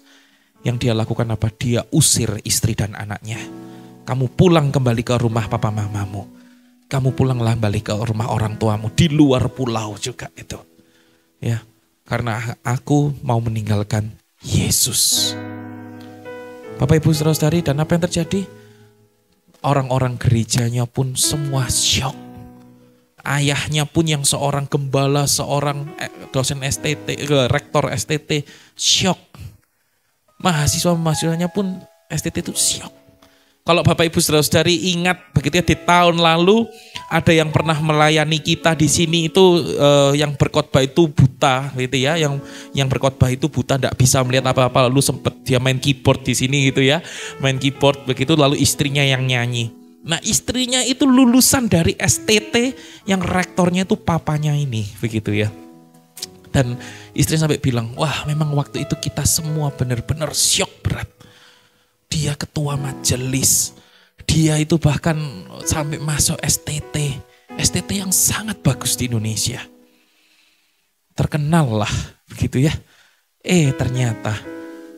yang dia lakukan apa? Dia usir istri dan anaknya. Kamu pulang kembali ke rumah papa mamamu. Kamu pulanglah balik ke rumah orang tuamu di luar pulau juga itu. Ya, karena aku mau meninggalkan Yesus. Bapak Ibu Saudara-saudari, dan apa yang terjadi? Orang-orang gerejanya pun semua syok. Ayahnya pun yang seorang gembala, seorang dosen STT, rektor STT, syok. Mahasiswa-mahasiswanya pun STT itu syok. Kalau Bapak Ibu Saudara-saudari ingat begitu ya, di tahun lalu ada yang pernah melayani kita di sini itu yang berkhotbah itu buta gitu ya, yang berkhotbah itu buta, tidak bisa melihat apa-apa, lalu sempat dia main keyboard di sini gitu ya, main keyboard begitu, lalu istrinya yang nyanyi. Nah, istrinya itu lulusan dari STT yang rektornya itu papanya ini begitu ya. Dan istri sampai bilang, wah memang waktu itu kita semua benar-benar syok berat. Dia ketua majelis, dia itu bahkan sampai masuk STT yang sangat bagus di Indonesia. Terkenal lah begitu ya. Ternyata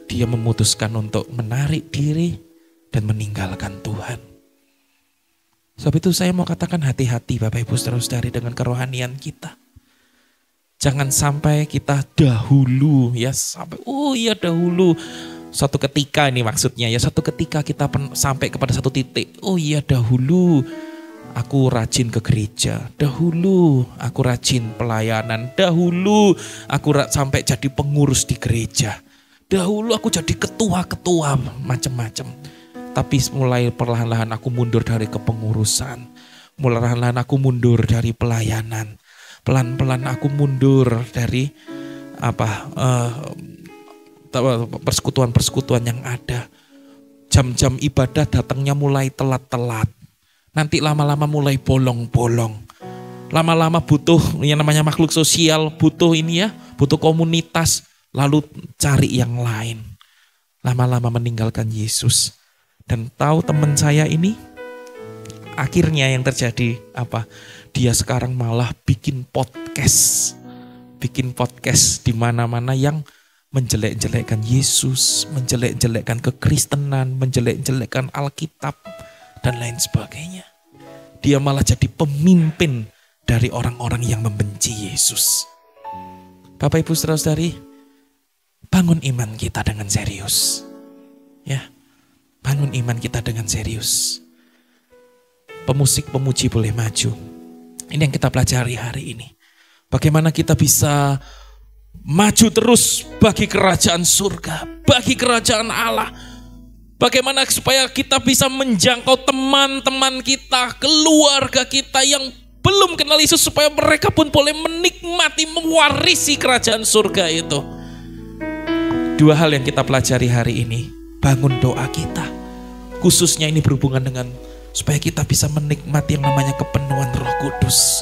dia memutuskan untuk menarik diri dan meninggalkan Tuhan. Sebab itu saya mau katakan hati-hati Bapak Ibu Saudara-saudari dengan kerohanian kita. Jangan sampai kita dahulu ya, sampai dahulu. Suatu ketika ini maksudnya ya, suatu ketika kita sampai kepada satu titik. Oh iya, dahulu aku rajin ke gereja, dahulu aku rajin pelayanan, dahulu aku sampai jadi pengurus di gereja, dahulu aku jadi ketua-ketua macam-macam. Tapi mulai perlahan-lahan aku mundur dari kepengurusan, mulai perlahan-lahan aku mundur dari pelayanan, pelan-pelan aku mundur dari persekutuan-persekutuan yang ada. Jam-jam ibadah datangnya mulai telat-telat. Nanti lama-lama mulai bolong-bolong. Lama-lama butuh yang namanya makhluk sosial, butuh ini ya, butuh komunitas, lalu cari yang lain. Lama-lama meninggalkan Yesus. Dan tahu teman saya ini, akhirnya yang terjadi apa? Dia sekarang malah bikin podcast di mana-mana yang menjelek-jelekkan Yesus, menjelek-jelekkan kekristenan, menjelek-jelekkan Alkitab, dan lain sebagainya. Dia malah jadi pemimpin dari orang-orang yang membenci Yesus. Bapak Ibu Saudara-saudari, bangun iman kita dengan serius. Ya, bangun iman kita dengan serius. Pemusik, pemuji boleh maju. Ini yang kita pelajari hari ini. Bagaimana kita bisa maju terus bagi kerajaan surga, bagi kerajaan Allah. Bagaimana supaya kita bisa menjangkau teman-teman kita, keluarga kita yang belum kenal Yesus, supaya mereka pun boleh menikmati, mewarisi kerajaan surga itu. Dua hal yang kita pelajari hari ini. Bangun doa kita, khususnya ini berhubungan dengan supaya kita bisa menikmati yang namanya kepenuhan Roh Kudus,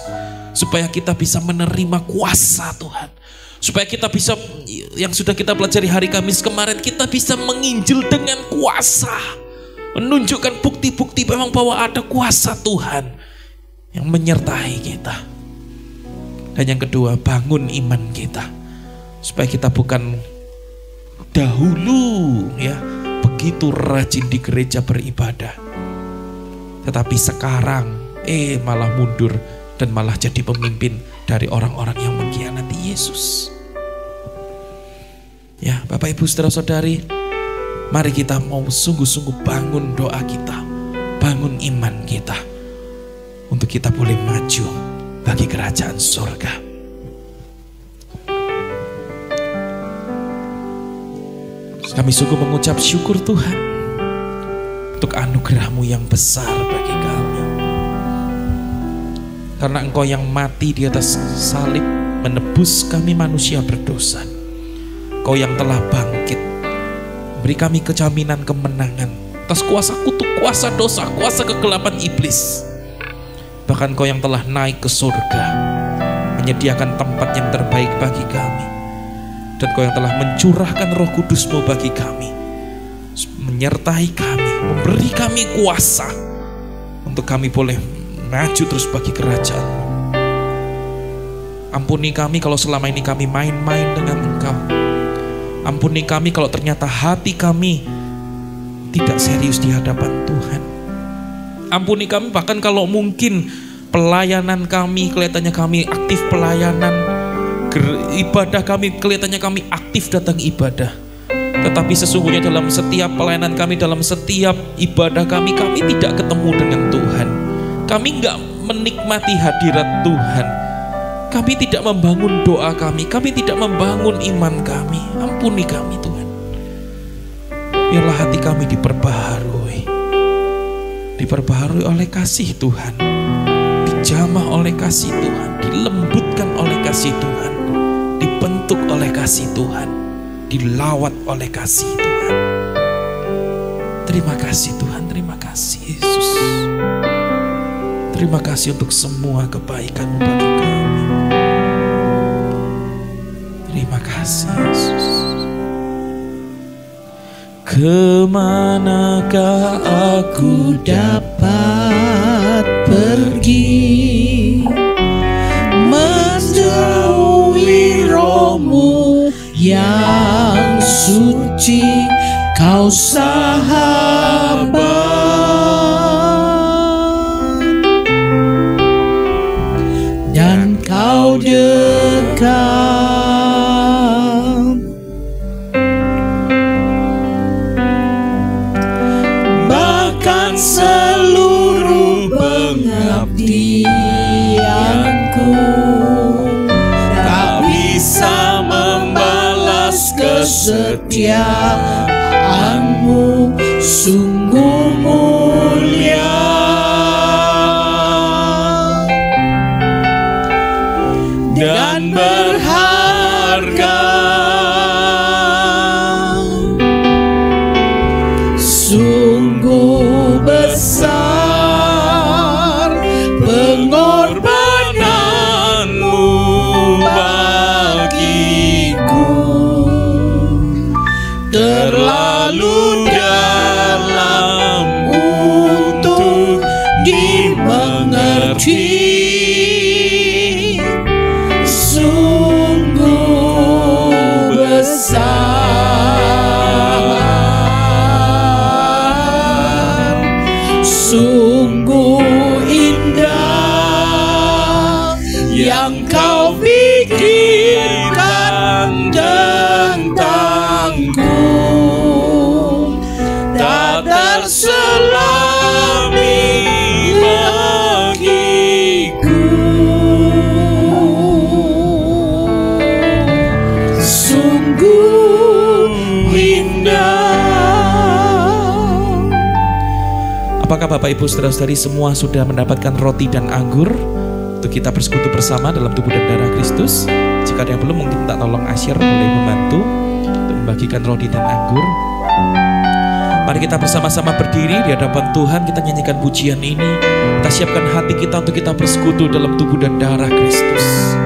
supaya kita bisa menerima kuasa Tuhan, supaya kita bisa, yang sudah kita pelajari hari Kamis kemarin, kita bisa menginjil dengan kuasa, menunjukkan bukti-bukti memang bahwa ada kuasa Tuhan yang menyertai kita. Dan yang kedua, bangun iman kita, supaya kita bukan dahulu ya begitu rajin di gereja beribadah, tetapi sekarang malah mundur dan malah jadi pemimpin dari orang-orang yang mengkhianati Yesus. Ya, Bapak Ibu Saudara-saudari, mari kita mau sungguh-sungguh bangun doa kita, bangun iman kita, untuk kita boleh maju bagi kerajaan surga. Kami sungguh mengucap syukur Tuhan untuk anugerah-Mu yang besar bagi kami. Karena Engkau yang mati di atas salib menebus kami manusia berdosa. Engkau yang telah bangkit, beri kami kejaminan kemenangan atas kuasa kutuk, kuasa dosa, kuasa kegelapan iblis. Bahkan Engkau yang telah naik ke surga, menyediakan tempat yang terbaik bagi kami. dan Kau yang telah mencurahkan Roh Kudus-Mu bagi kami, menyertai kami, memberi kami kuasa untuk kami boleh maju terus bagi kerajaan-Mu. Ampuni kami kalau selama ini kami main-main dengan Engkau. Ampuni kami kalau ternyata hati kami tidak serius di hadapan Tuhan. Ampuni kami bahkan kalau mungkin pelayanan kami kelihatannya kami aktif pelayanan, ibadah kami kelihatannya kami aktif datang ibadah. Tetapi sesungguhnya dalam setiap pelayanan kami, dalam setiap ibadah kami tidak ketemu dengan Tuhan. Kami enggak menikmati hadirat Tuhan. Kami tidak membangun doa kami tidak membangun iman kami. Ampuni kami Tuhan. Biarlah hati kami diperbaharui oleh kasih Tuhan, dijamah oleh kasih Tuhan, dilembutkan oleh kasih Tuhan, dibentuk oleh kasih Tuhan, dilawat oleh kasih Tuhan. Terima kasih Tuhan, terima kasih Yesus. Terima kasih untuk semua kebaikan-Mu bagi kami. Terima kasih Yesus. Kemanakah aku dapat pergi, menjauhi Roh-Mu yang suci, Kau sahabat, dan Kau dekat. Seluruh pengabdianku tak bisa membalas kesetiaan-Mu, sungguh mulia dan berharga. Sungguh besar pengorbanan-Mu bagiku, terlalu dalam untuk dimengerti. Sungguh besar, sungguh indah yang Kau pikirkan tentangku, tak terselami bagiku. Sungguh indah. Apakah Bapak Ibu Saudara-saudari semua sudah mendapatkan roti dan anggur untuk kita bersekutu bersama dalam tubuh dan darah Kristus? Jika ada yang belum, mungkin tak tolong Asyir boleh membantu untuk membagikan roti dan anggur. Mari kita bersama-sama berdiri di hadapan Tuhan, kita nyanyikan pujian ini. Kita siapkan hati kita untuk kita bersekutu dalam tubuh dan darah Kristus.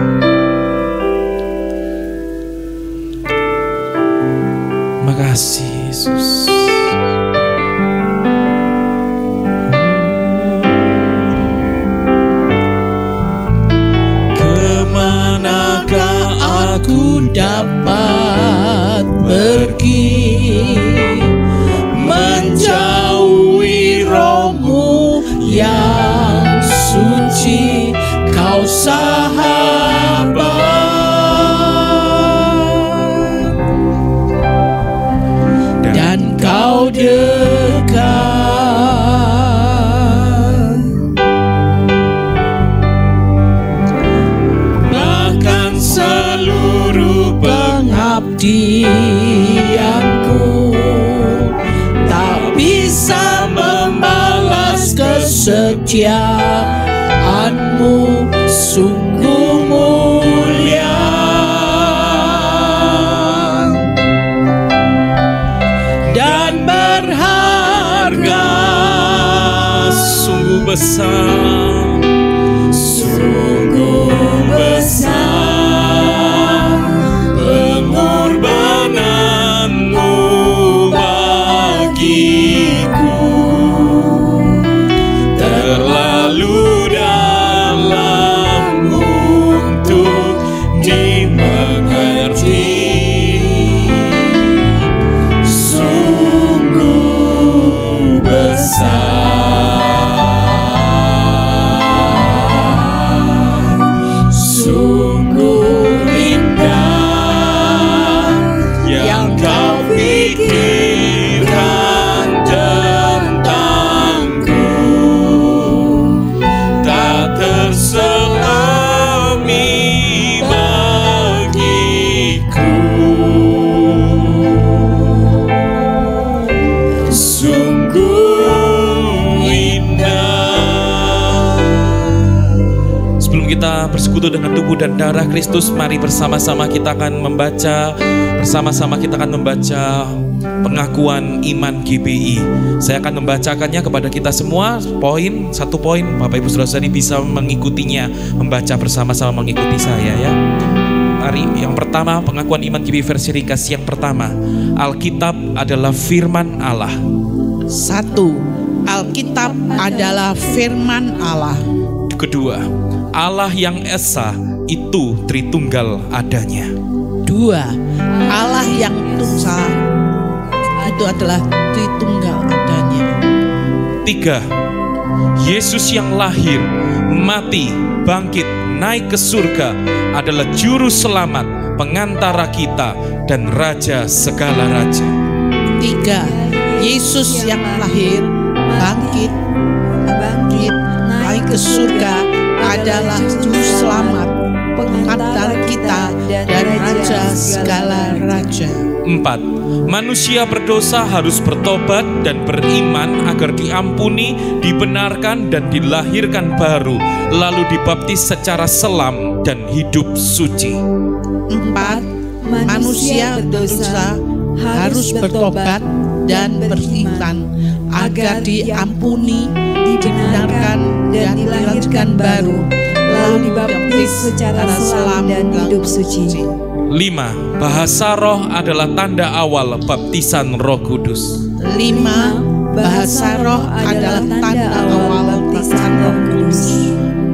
Terima kasih Yesus. Kemanakah aku dapat pergi, menjauhi Roh-Mu yang suci, Kau sahabat, dan Kau dekat. Bahkan seluruh pengabdianku tak bisa membalas kesetiaan-Mu, sungguh mulia dan berharga. Sungguh besar, sungguh besar pengorbanan bersekutu dengan tubuh dan darah Kristus. Mari bersama-sama kita akan membaca pengakuan iman GBI. Saya akan membacakannya kepada kita semua, satu poin. Bapak Ibu Saudara-saudari bisa mengikutinya, membaca bersama-sama mengikuti saya ya. Mari, yang pertama pengakuan iman GBI versi ringkas yang pertama. Alkitab adalah firman Allah. 1. Alkitab adalah firman Allah. Kedua, Allah yang esa itu Tritunggal adanya. 2. Allah yang Tusa itu adalah Tritunggal adanya. 3. Yesus yang lahir, mati, bangkit, naik ke surga adalah juru selamat, pengantara kita dan raja segala raja. 3. Yesus yang lahir, bangkit, naik ke surga adalah juru selamat, pengantara kita dan raja segala raja. 4. Manusia berdosa harus bertobat dan beriman agar diampuni, dibenarkan dan dilahirkan baru, lalu dibaptis secara selam dan hidup suci. 4. Manusia berdosa harus bertobat dan beriman agar diampuni, dibenarkan dan dilahirkan baru, lalu dibaptis secara selam dan hidup suci. 5. Bahasa roh adalah tanda awal baptisan Roh Kudus. 5. Bahasa roh adalah tanda awal baptisan Roh Kudus.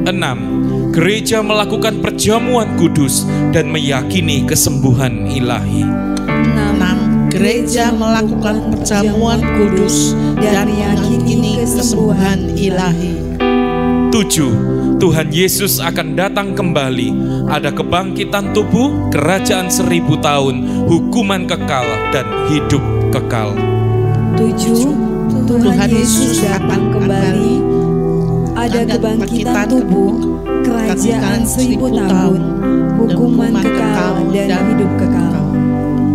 6. Gereja melakukan perjamuan kudus dan meyakini kesembuhan ilahi. 6. Gereja melakukan perjamuan kudus dan meyakini kesembuhan ilahi. 7. Tuhan Yesus akan datang kembali. Ada kebangkitan tubuh, kerajaan 1000 tahun, hukuman kekal dan hidup kekal. 7. Tuhan Yesus akan kembali. Ada kebangkitan tubuh, kerajaan 1000 tahun, hukuman kekal dan hidup kekal.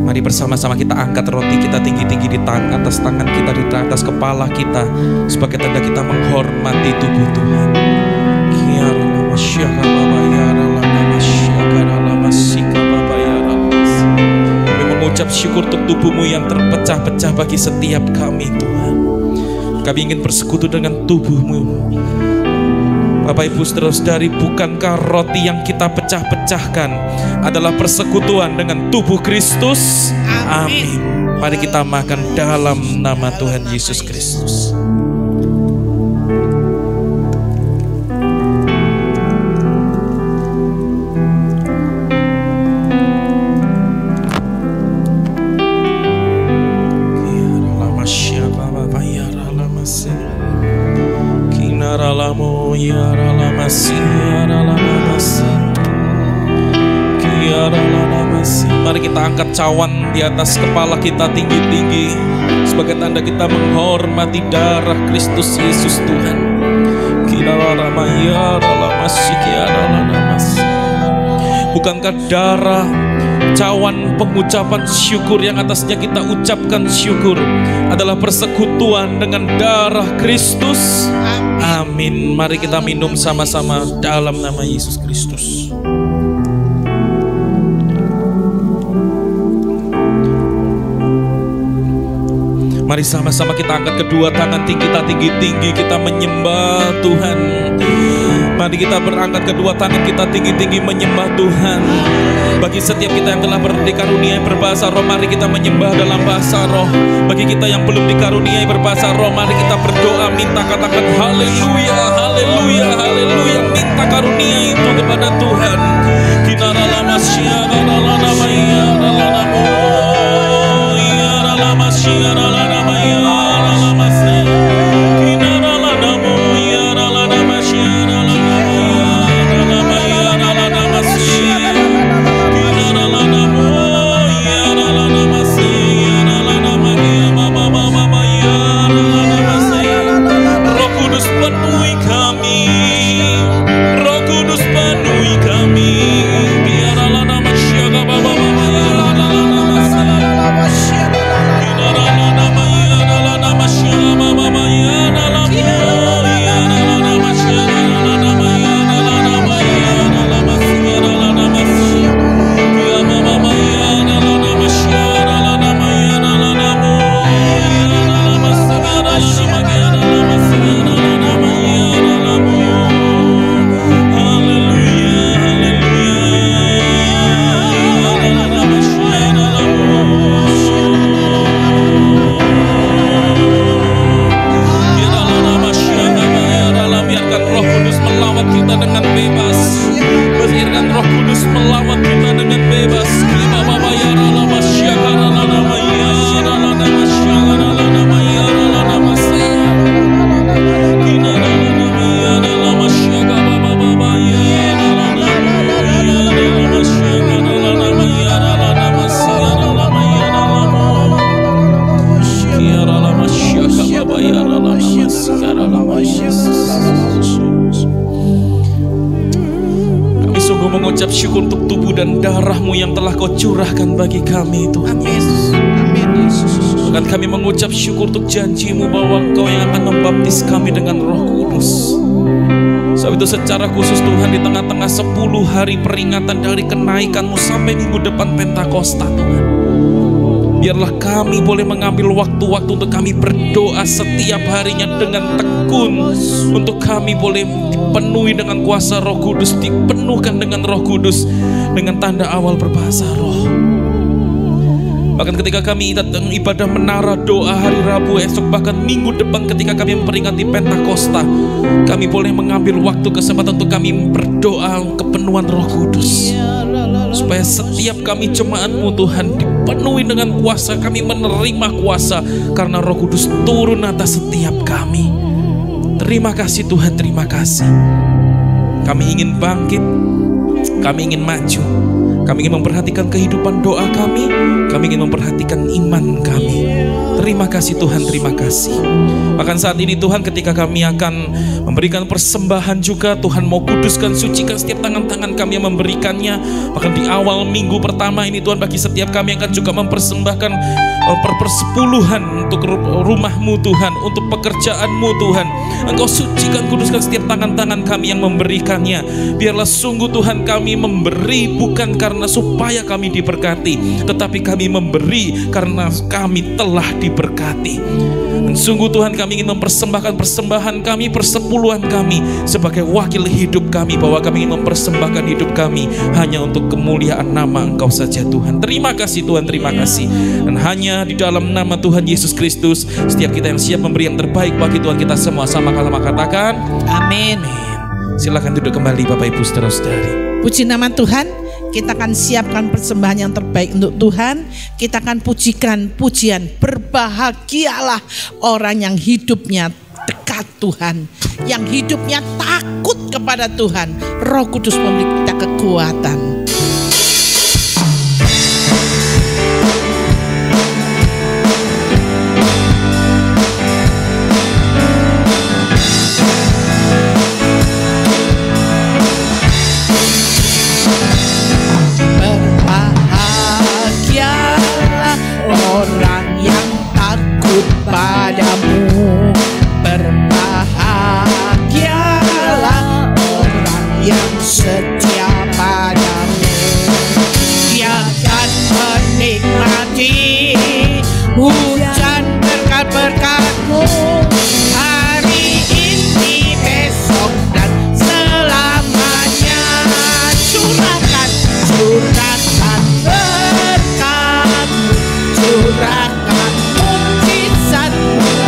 Mari bersama-sama kita angkat roti kita tinggi-tinggi di atas tangan kita, di atas kepala kita, sebagai tanda kita menghormati tubuh Tuhan. Kami mengucap syukur untuk tubuhmu yang terpecah-pecah bagi setiap kami Tuhan. Kami ingin bersekutu dengan tubuhmu. Bapak Ibu Saudara-saudari, bukankah roti yang kita pecah-pecahkan adalah persekutuan dengan tubuh Kristus? Amin. Mari kita makan dalam nama Tuhan Yesus Kristus. Mari kita angkat cawan di atas kepala kita tinggi-tinggi sebagai tanda kita menghormati darah Kristus Yesus Tuhan. Bukankah darah cawan pengucapan syukur yang atasnya kita ucapkan syukur adalah persekutuan dengan darah Kristus? Amin. Mari kita minum sama-sama dalam nama Yesus Kristus. Mari sama-sama kita angkat kedua tangan kita tinggi-tinggi, kita menyembah Tuhan. Mari kita berangkat kedua tangan kita tinggi-tinggi menyembah Tuhan. Bagi setiap kita yang telah dikaruniai berbahasa roh, mari kita menyembah dalam bahasa roh. Bagi kita yang belum dikaruniai berbahasa roh, mari kita berdoa, minta katakan haleluya, haleluya, haleluya. Minta karunia itu kepada Tuhan. Roh Kudus penuhi kami. Biarlah nama Syekh bersyukur untuk tubuh dan darah-Mu yang telah Kau curahkan bagi kami, Tuhan Yesus. Amin Yesus. Dan kami mengucap syukur untuk janji-Mu bahwa Engkau yang akan membaptis kami dengan Roh Kudus. Sebab itu secara khusus Tuhan, di tengah-tengah 10 hari peringatan dari kenaikan-Mu sampai minggu depan Pentakosta, Tuhan, biarlah kami boleh mengambil waktu-waktu untuk kami berdoa setiap harinya dengan tekun, untuk kami boleh dipenuhi dengan kuasa Roh Kudus, dipenuhkan dengan Roh Kudus, dengan tanda awal berbahasa roh. Bahkan ketika kami datang ibadah menara doa hari Rabu esok, bahkan minggu depan ketika kami memperingati Pentakosta, kami boleh mengambil waktu kesempatan untuk kami berdoa kepenuhan Roh Kudus, supaya setiap kami jemaat-Mu Tuhan dipenuhi dengan kuasa, kami menerima kuasa karena Roh Kudus turun atas setiap kami. Terima kasih Tuhan, terima kasih. Kami ingin bangkit, kami ingin maju, kami ingin memperhatikan kehidupan doa kami ingin memperhatikan iman kami. Terima kasih Tuhan, terima kasih. Bahkan saat ini Tuhan, ketika kami akan memberikan persembahan juga, Tuhan mau kuduskan, sucikan setiap tangan-tangan kami yang memberikannya. Bahkan di awal minggu pertama ini Tuhan, bagi setiap kami yang akan juga mempersembahkan persepuluhan untuk rumah-Mu Tuhan, untuk pekerjaan-Mu Tuhan, Engkau sucikan, kuduskan setiap tangan-tangan kami yang memberikannya. Biarlah sungguh Tuhan kami memberi bukan karena supaya kami diberkati, tetapi kami memberi karena kami telah diberkati. Dan sungguh Tuhan, kami ingin mempersembahkan persembahan kami, persepuluhan kami sebagai wakil hidup kami, bahwa kami ingin mempersembahkan hidup kami hanya untuk kemuliaan nama Engkau saja Tuhan. Terima kasih Tuhan, terima kasih. Dan hanya di dalam nama Tuhan Yesus Kristus, setiap kita yang siap memberi yang terbaik bagi Tuhan kita semua, sama-sama katakan amin. Silakan duduk kembali Bapak Ibu saudara-saudari. Puji nama Tuhan. Kita akan siapkan persembahan yang terbaik untuk Tuhan. Kita akan pujikan pujian, berbahagialah orang yang hidupnya dekat Tuhan, yang hidupnya takut kepada Tuhan. Roh Kudus memberi kita kekuatan. Orang yang takut padamu, berbahagialah orang yang setia padamu. Dia akan menikmati hujan berkat-berkat-Mu hari ini, besok dan selamanya. Curahkan berkat-Mu, curahkan mujizat-Mu,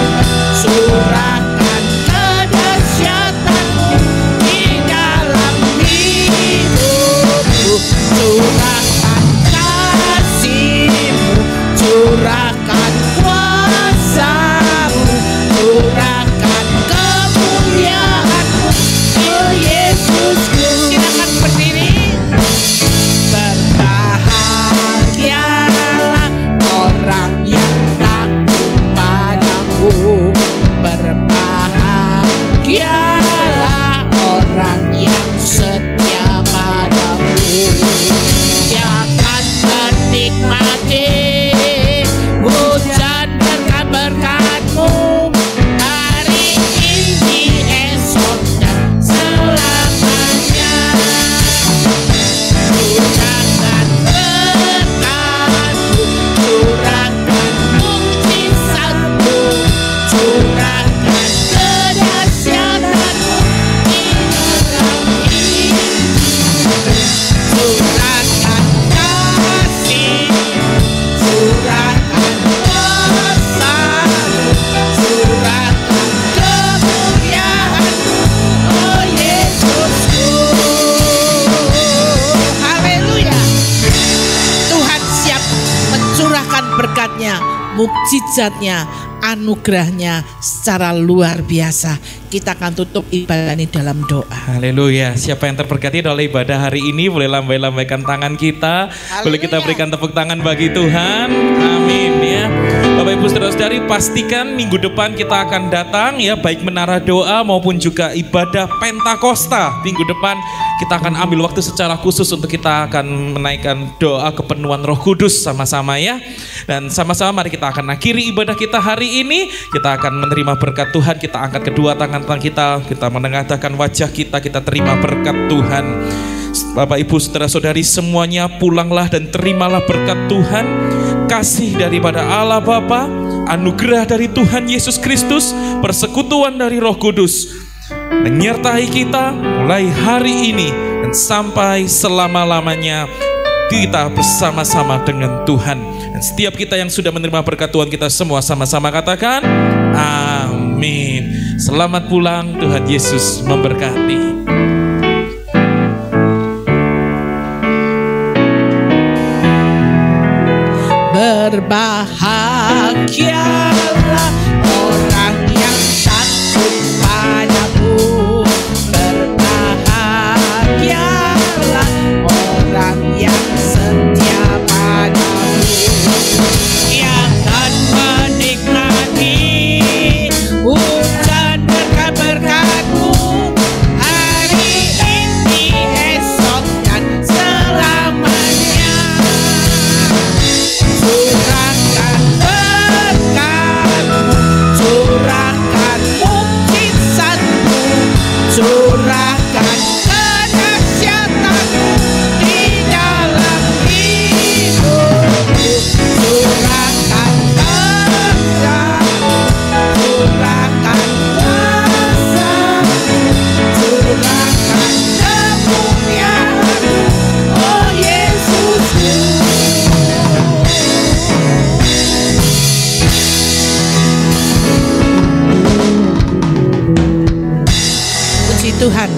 curahkan kedahsyatan-Mu di dalam hidupku. Curahkan kasih-Mu, curahkan kuasa-Mu, curahkan kemuliaan-Mu, oh Yesusku. Silakan berdiri. Berbahagialah orang yang takut padamu, berbahagialah orang yang setia padamu. Dia akan menikmati hujan berkat-berkat-Mu hari ini, esok dan selamanya. Curahkan berkat-Mu, curahkan mujizat-Mu, curahkan kedahsyatan-Mu di dalam hidupku. Curahkan kasih, curahkan kuasa-Mu, curahkan kemuliaan-Mu, oh Yesusku. Haleluya. Tuhan siap mencurahkan berkat-Nya, mukjizat-Nya, anugerah-Nya secara luar biasa. kita akan tutup ibadah ini dalam doa. Haleluya. Siapa yang terberkati oleh ibadah hari ini boleh lambai-lambaikan tangan kita. Boleh kita berikan tepuk tangan bagi Tuhan. Amin ya. Bapak Ibu Saudara-saudari, pastikan minggu depan kita akan datang ya, baik menara doa maupun juga ibadah Pentakosta. Minggu depan kita akan ambil waktu secara khusus untuk kita akan menaikkan doa kepenuhan Roh Kudus sama-sama ya. Dan sama-sama mari kita akan akhiri ibadah kita hari ini. Kita akan menerima berkat Tuhan. Kita angkat kedua tangan kita menengadahkan wajah kita terima berkat Tuhan. Bapak Ibu Saudara-saudari semuanya, pulanglah dan terimalah berkat Tuhan, kasih daripada Allah Bapa, anugerah dari Tuhan Yesus Kristus, persekutuan dari Roh Kudus menyertai kita mulai hari ini dan sampai selama-lamanya. Kita bersama-sama dengan Tuhan. Dan setiap kita yang sudah menerima berkat Tuhan, kita semua sama-sama katakan amin. Selamat pulang, Tuhan Yesus memberkati. Berbahagialah orang yang takut padamu. Berbahagialah orang yang setia padamu, yang akan menikmati hujan berkat-berkat-Mu hari ini, esok, dan selamanya. Curahkan berkat-Mu, curahkan mukjizat-Mu, curahkan kedahsyatan-Mu di dalam hidupku. Curahkan kerja-Mu, curahkan kuasa-Mu, curahkan kemuliaan-Mu, oh Yesusku. Puji Tuhan.